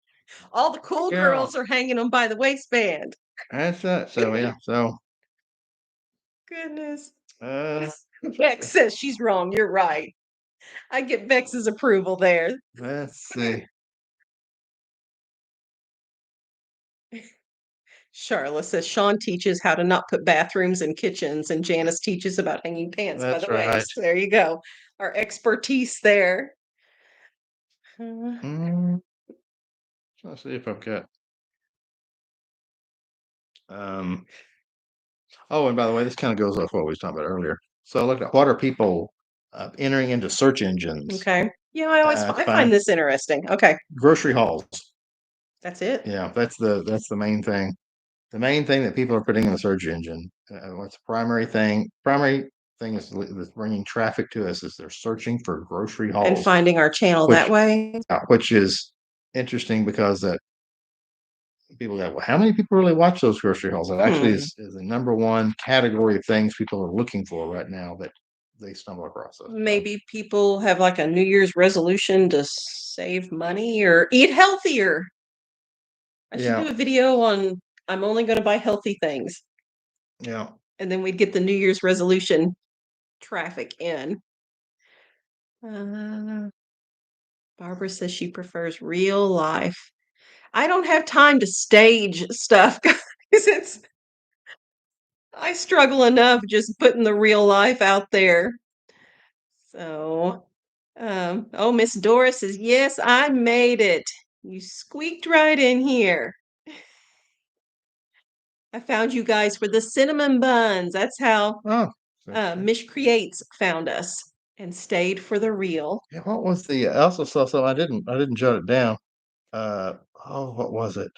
All the cool girls are hanging them by the waistband. That's it. So yeah. So goodness. Bex says she's wrong. You're right. I get Bex's approval there. Let's see. Charla says Shawn teaches how to not put bathrooms in kitchens, and Janice teaches about hanging pants by the waist. There you go. Our expertise there. Let's see if I've got. Oh, and by the way, this kind of goes off what we was talking about earlier. So look at what are people entering into search engines. Okay. Yeah, I find this interesting. Okay. Grocery hauls. That's it. Yeah, that's the main thing. The main thing that people are putting in the search engine. What's the primary thing? Primary thing is bringing traffic to us is they're searching for grocery hauls and finding our channel that way. Which is interesting because that people go, well, how many people really watch those grocery hauls? It actually is the number one category of things people are looking for right now that they stumble across. Maybe people have like a New Year's resolution to save money or eat healthier. I should do a video on I'm only going to buy healthy things. Yeah. And then we'd get the New Year's resolution traffic in. Barbara says she prefers real life. I don't have time to stage stuff, guys. I struggle enough just putting the real life out there. So, oh, Miss Doris says, yes, I made it. You squeaked right in here. I found you guys for the cinnamon buns. That's how Mish Creates found us and stayed for the reel. Yeah, what was the? I also saw some. I didn't jot it down. What was it?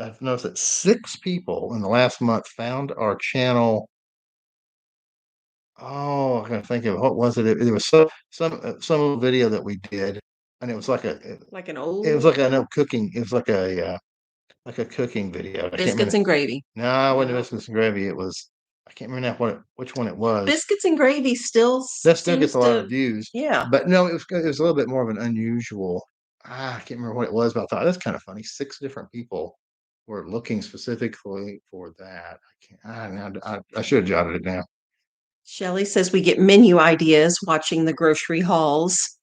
I've noticed that 6 people in the last month found our channel. Oh, I can think of what was it? It was some video that we did, and it was like an old. It was like an old cooking. It was like a cooking video. Biscuits and gravy. No, it wasn't biscuits and gravy. It was. I can't remember now which one it was. Biscuits and gravy still that still gets a lot of views. Yeah, but no, it was a little bit more of an unusual. I can't remember what it was, but I thought that's kind of funny. 6 different people were looking specifically for that. I should have jotted it down. Shelly says we get menu ideas watching the grocery hauls.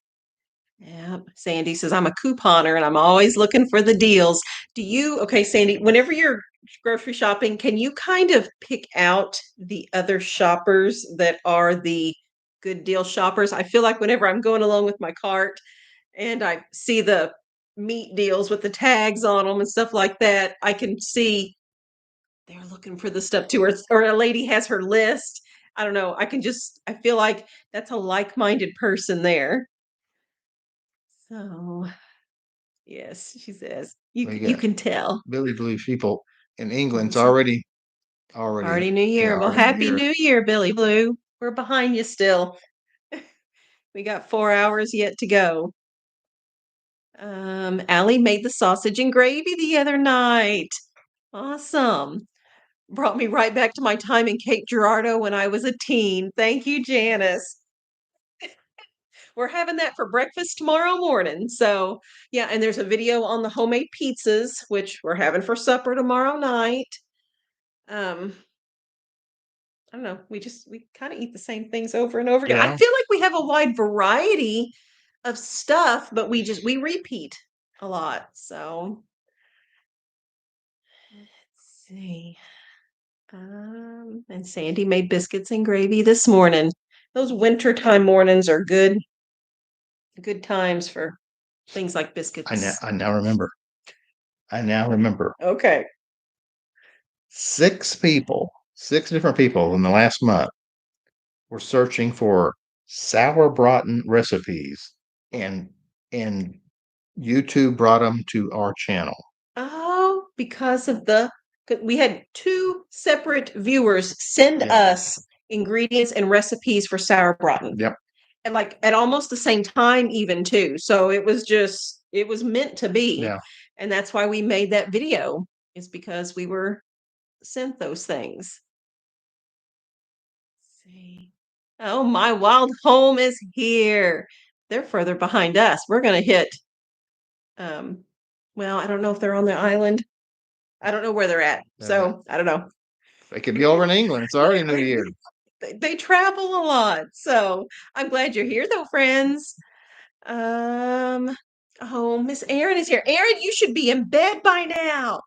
Yeah. Sandy says I'm a couponer and I'm always looking for the deals. Okay, Sandy, whenever you're grocery shopping, can you kind of pick out the other shoppers that are the good deal shoppers? I feel like whenever I'm going along with my cart and I see the meat deals with the tags on them and stuff like that, I can see they're looking for the stuff too, or a lady has her list. I don't know. I feel like that's a like-minded person there. So, yes, she says you can tell. Billy Blue people in England's Homestead. Already New Year. Well, already Happy New Year, Billy Blue. We're behind you still. We got 4 hours yet to go. Allie made the sausage and gravy the other night. Awesome. Brought me right back to my time in Cape Girardeau when I was a teen. Thank you, Janice. We're having that for breakfast tomorrow morning. So, yeah, and there's a video on the homemade pizzas, which we're having for supper tomorrow night. I don't know. We kind of eat the same things over and over again. I feel like we have a wide variety of stuff, but we repeat a lot. So let's see. And Sandy made biscuits and gravy this morning. Those wintertime mornings are good times for things like biscuits. I now remember. Okay. 6 different people in the last month were searching for sauerbraten recipes, and YouTube brought them to our channel. Oh, because of we had 2 separate viewers send us ingredients and recipes for sauerbraten. Yep. And like at almost the same time even too. So it was meant to be. Yeah. And that's why we made that video, is because we were sent those things. Let's see. Oh, my wild home is here. They're further behind us. We're going to hit well, I don't know if they're on the island. I don't know where they're at. So, I don't know. They could be over in England. It's already New Year. They travel a lot. So, I'm glad you're here though, friends. Oh, Miss Erin is here. Erin, you should be in bed by now.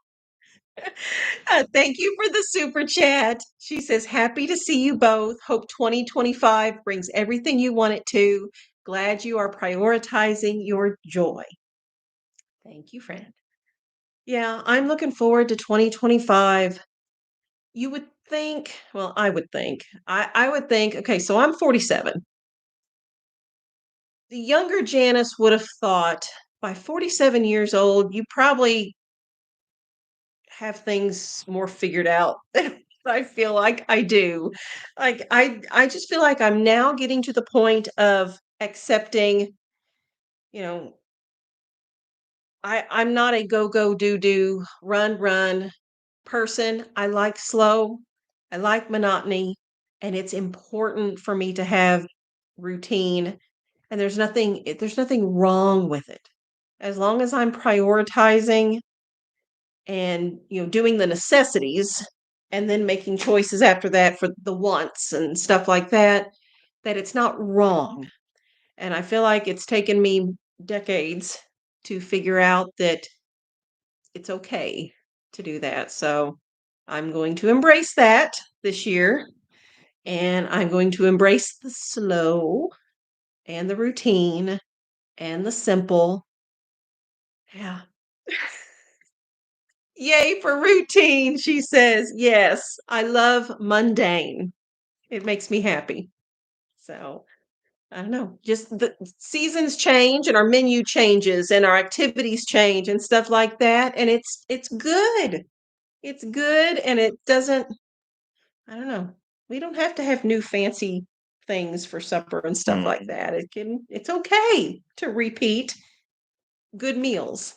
Thank you for the super chat. She says, happy to see you both. Hope 2025 brings everything you want it to. Glad you are prioritizing your joy. Thank you, friend. Yeah, I'm looking forward to 2025. You would think, well, I would think, I would think, okay, so I'm 47. The younger Janice would have thought by 47 years old, you probably have things more figured out than I feel like I do. Like I just feel like I'm now getting to the point of accepting, you know, I'm not a go do run person. I like slow. I like monotony, and it's important for me to have routine, and there's nothing wrong with it. As long as I'm prioritizing and doing the necessities and then making choices after that for the wants and stuff like that, that it's not wrong. And I feel like it's taken me decades to figure out that it's okay to do that. So I'm going to embrace that this year, and I'm going to embrace the slow and the routine and the simple. Yeah. Yay for routine, she says. Yes, I love mundane. It makes me happy. So, I don't know, just the seasons change and our menu changes and our activities change and stuff like that, and it's good. It's good, and it doesn't, I don't know. We don't have to have new fancy things for supper and stuff like that. It's okay to repeat good meals.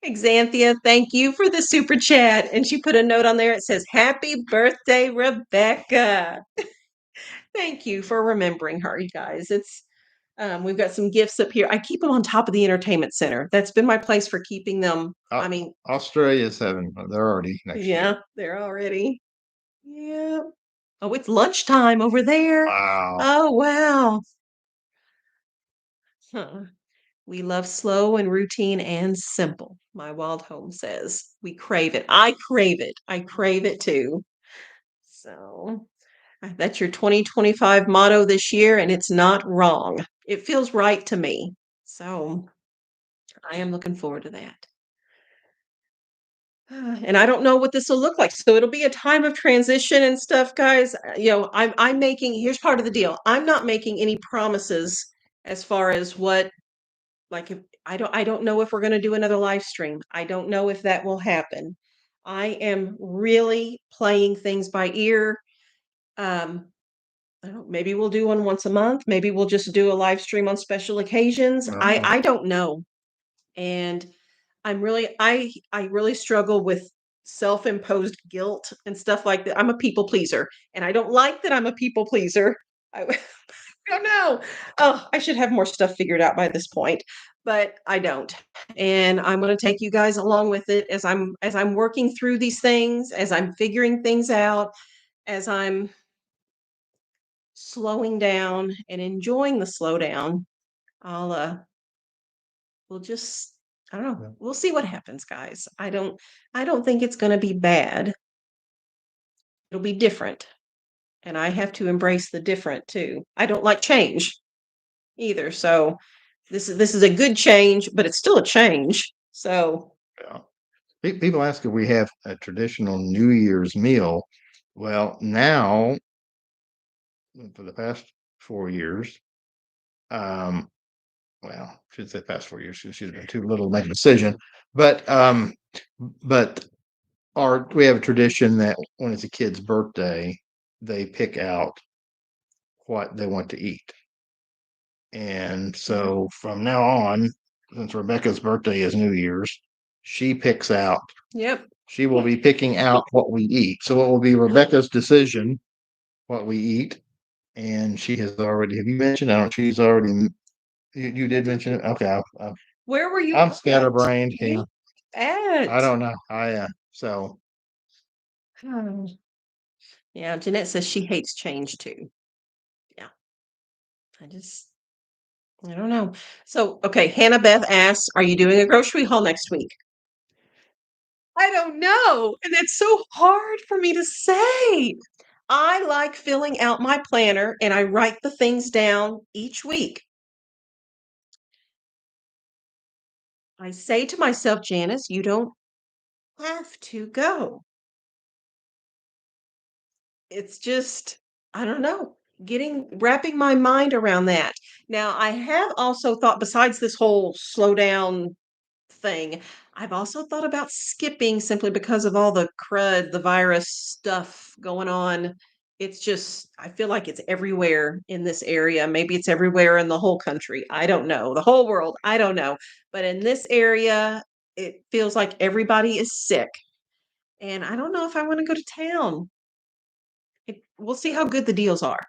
Xanthia, thank you for the super chat. And she put a note on there. It says, happy birthday, Rebekah. Thank you for remembering her, you guys. We've got some gifts up here. I keep them on top of the entertainment center. That's been my place for keeping them. I mean, Australia's having, they're already next year. yeah, they're already. Yeah. Oh, it's lunchtime over there. Wow. Oh, wow. Huh. We love slow and routine and simple. My wild home says we crave it. I crave it. I crave it too. So that's your 2025 motto this year, and it's not wrong. It feels right to me. So I am looking forward to that. And I don't know what this will look like. So it'll be a time of transition and stuff, guys. I'm making, here's part of the deal. I'm not making any promises as far as what, like, if I don't know if we're going to do another live stream. I don't know if that will happen. I am really playing things by ear. Um, I don't know, maybe we'll do one once a month. Maybe we'll just do a live stream on special occasions. I don't know. And I really struggle with self-imposed guilt and stuff like that. I'm a people pleaser, and I don't like that I'm a people pleaser. I don't know. Oh, I should have more stuff figured out by this point, but I don't. And I'm going to take you guys along with it as I'm working through these things, as I'm figuring things out, as I'm slowing down and enjoying the slowdown. We'll just I don't know. Yeah. We'll see what happens, guys. I don't think it's going to be bad. It'll be different, and I have to embrace the different too. I don't like change either, so this is a good change, but it's still a change. So, Yeah. People ask if we have a traditional New Year's meal. Well, now for the past 4 years, well, I should say past 4 years. She's been too little to make a decision, but but we have a tradition that when it's a kid's birthday, they pick out what they want to eat. And so from now on, since Rebekah's birthday is New Year's, she picks out, yep. she will be picking out what we eat. So it will be Rebekah's decision what we eat. And she has already, have you mentioned? I don't, she's already, you did mention it. Okay. Where were you I'm at? scatterbrained. You Yeah. I at? don't know. So Hmm. Yeah, Jeanette says she hates change too. Yeah. I just I don't know. So, okay, Hannah Beth asks, are you doing a grocery haul next week? I don't know. And that's so hard for me to say. I like filling out my planner and I write the things down each week. I say to myself, Janice, you don't have to go. It's just, I don't know, wrapping my mind around that. Now, I have also thought, besides this whole slow down thing, I've also thought about skipping simply because of all the crud, the virus stuff going on. It's just, I feel like it's everywhere in this area. Maybe it's everywhere in the whole country. I don't know. The whole world. I don't know. But in this area, it feels like everybody is sick. And I don't know if I want to go to town. We'll see how good the deals are.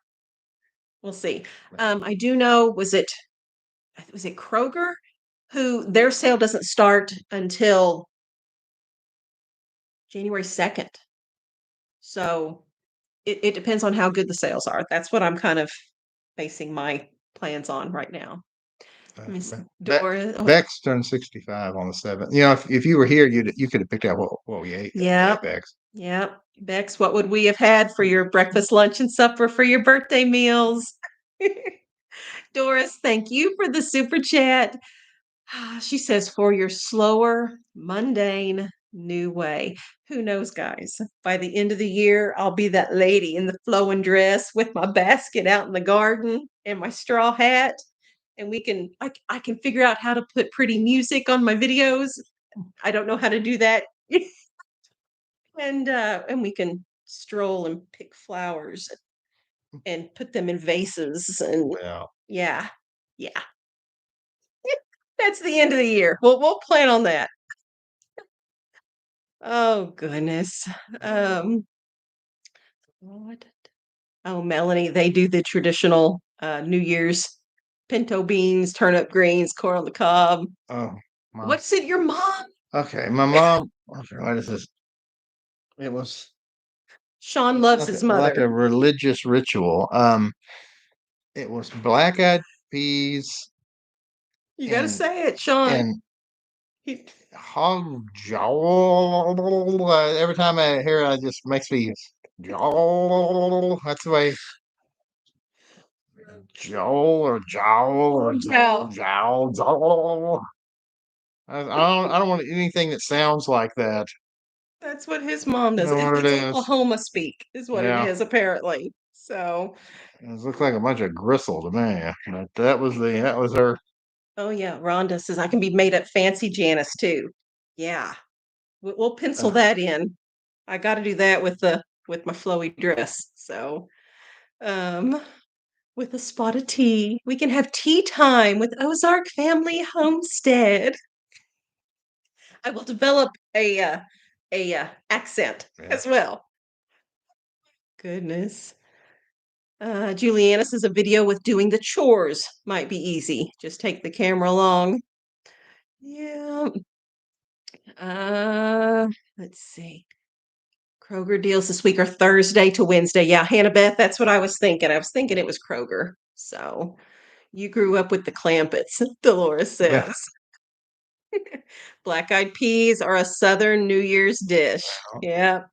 We'll see. I do know, was it Kroger who their sale doesn't start until January 2nd. So it depends on how good the sales are. That's what I'm kind of basing my plans on right now. Miss Dora. Bex turned 65 on the 7th. If you were here, you could have picked out what we ate. Yeah. Bex. Yeah. Bex, what would we have had for your breakfast, lunch, and supper for your birthday meals? Doris, thank you for the super chat. She says, for your slower, mundane, new way. Who knows, guys? By the end of the year, I'll be that lady in the flowing dress with my basket out in the garden and my straw hat. And I can figure out how to put pretty music on my videos. I don't know how to do that. And we can stroll and pick flowers and put them in vases. And yeah, yeah. That's the end of the year. We'll plan on that. Oh goodness. What? Oh, Melanie, they do the traditional New Year's pinto beans, turnip greens, corn on the cob. Oh, what's it? Your mom? Okay, my mom. Okay, what is this? It was Shawn loves his mother. Like a religious ritual. It was black-eyed peas. You got to say it, Shawn. And hog jowl. Every time I hear it, it just makes me jowl. That's the way. Joel or jowl or jowl. I don't want anything that sounds like that. That's what his mom does. It's Oklahoma speak, is what it is, apparently. So it looks like a bunch of gristle to me. But that was her. Oh yeah, Rhonda says I can be made up fancy Janice too. Yeah, we'll pencil that in. I got to do that with my flowy dress. So, with a spot of tea, we can have tea time with Ozark Family Homestead. I will develop a accent as well. Goodness. Juliana says a video with doing the chores might be easy. Just take the camera along. Yeah. Let's see. Kroger deals this week are Thursday to Wednesday. Yeah, Hannah Beth, that's what I was thinking. I was thinking it was Kroger. So you grew up with the Clampets, Dolores says. Black-eyed peas are a Southern New Year's dish. Yep.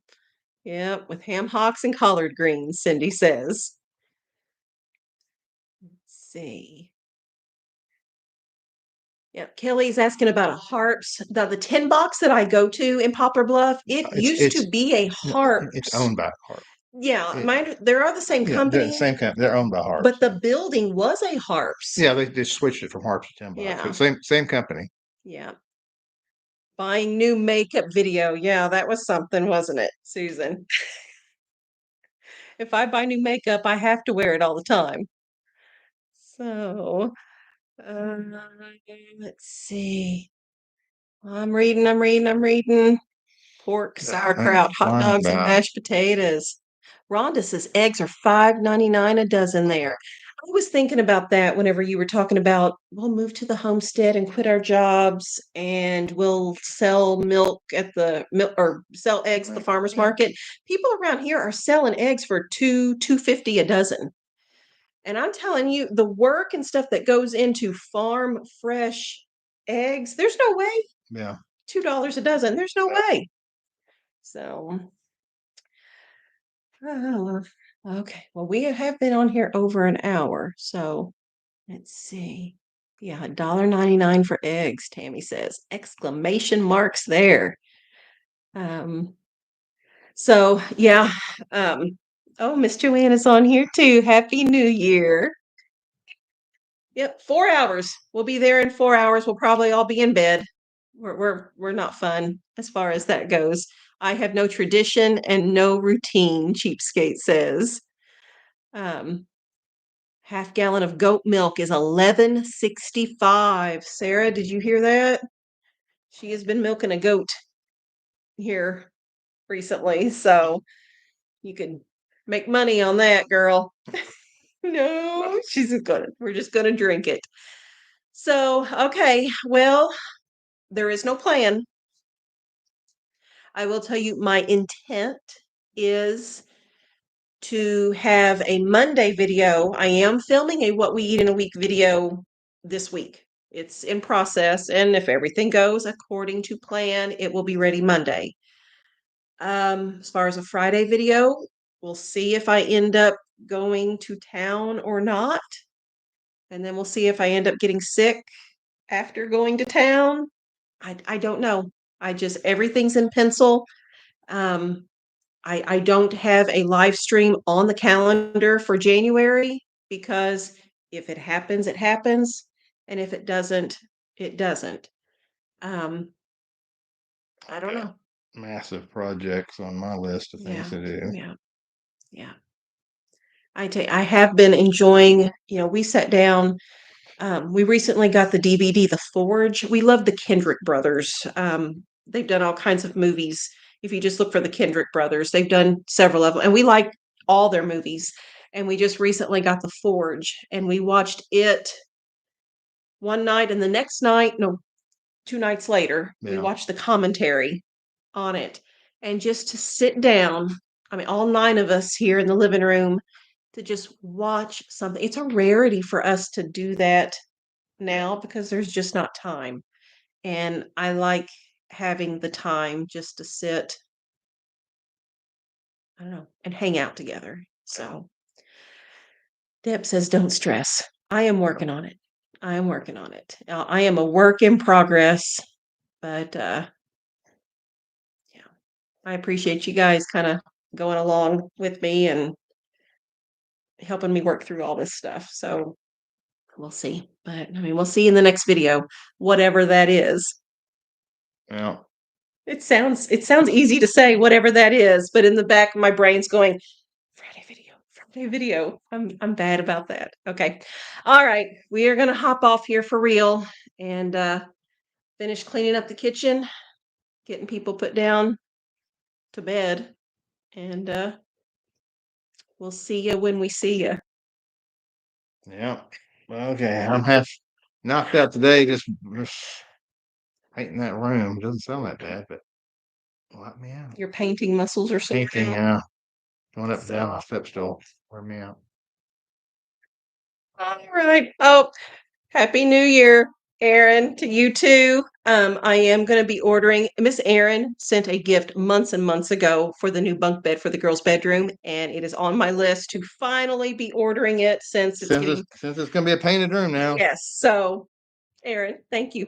Yep. With ham hocks and collard greens, Cindy says. Let's see. Yep. Kelly's asking about a Harps. The tin box that I go to in Poplar Bluff, it used to be a Harps. It's owned by Harps. Yeah, there are the same company. Same company. They're owned by Harps. But the building was a Harps. Yeah, they switched it from Harps to tin box. Yeah. Same company. Yeah. Buying new makeup video. Yeah, that was something, wasn't it, Susan? If I buy new makeup, I have to wear it all the time. So, let's see. I'm reading. Pork, sauerkraut, hot dogs, and mashed potatoes. Rhonda says eggs are $5.99 a dozen there. I was thinking about that whenever you were talking about we'll move to the homestead and quit our jobs and we'll sell milk at the or sell eggs at the farmers market. People around here are selling eggs for $2.50 a dozen. And I'm telling you, the work and stuff that goes into farm fresh eggs, there's no way. Yeah. $2 a dozen. There's no way. So, okay. Well, we have been on here over an hour. So let's see. Yeah, $1.99 for eggs, Tammy says. Exclamation marks there. So yeah. Oh, Miss Joanna's on here too. Happy New Year. Yep, 4 hours. We'll be there in 4 hours. We'll probably all be in bed. We're not fun as far as that goes. I have no tradition and no routine, Cheapskate says. Half gallon of goat milk is $11.65. Sarah, did you hear that? She has been milking a goat here recently, so you could make money on that, girl. No, we're just gonna drink it. So, okay, well, there is no plan. I will tell you my intent is to have a Monday video. I am filming a What We Eat in a Week video this week. It's in process, and if everything goes according to plan, it will be ready Monday. As far as a Friday video, we'll see if I end up going to town or not. And then we'll see if I end up getting sick after going to town. I don't know. Everything's in pencil. I don't have a live stream on the calendar for January because if it happens, it happens. And if it doesn't, it doesn't. I don't know. Massive projects on my list of things to do. Yeah. I have been enjoying, we sat down, we recently got the DVD, The Forge. We love the Kendrick brothers. They've done all kinds of movies. If you just look for the Kendrick brothers, they've done several of them, and we like all their movies. And we just recently got The Forge, and we watched it one night, and the next night, no, 2 nights later, we watched the commentary on it. And just to sit down, I mean, all 9 of us here in the living room to just watch something. It's a rarity for us to do that now because there's just not time. And I like having the time just to sit, I don't know, and hang out together. So Deb says, don't stress. I am working on it. I am working on it. I am a work in progress, but yeah, I appreciate you guys kind of going along with me and helping me work through all this stuff. So we'll see. But I mean, we'll see in the next video, whatever that is. Yeah. It sounds easy to say, whatever that is, but in the back of my brain's going, Friday video. I'm bad about that. Okay. All right. We are gonna hop off here for real and finish cleaning up the kitchen, getting people put down to bed, and we'll see you when we see you. Yeah. Okay. I'm half knocked out today. Just painting that room. It doesn't sound that bad, but let me out. Your painting muscles are sore. Painting, yeah. Going up and down my step stool. Wear me out. All right. Oh, Happy New Year, Aaron, to you too. I am going to be ordering. Miss Aaron sent a gift months and months ago for the new bunk bed for the girls' bedroom, and it is on my list to finally be ordering it since it's getting. Since it's going to be a painted room now. Yes. So, Aaron, thank you.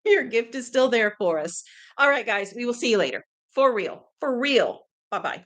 Your gift is still there for us. All right, guys, we will see you later. For real. For real. Bye bye.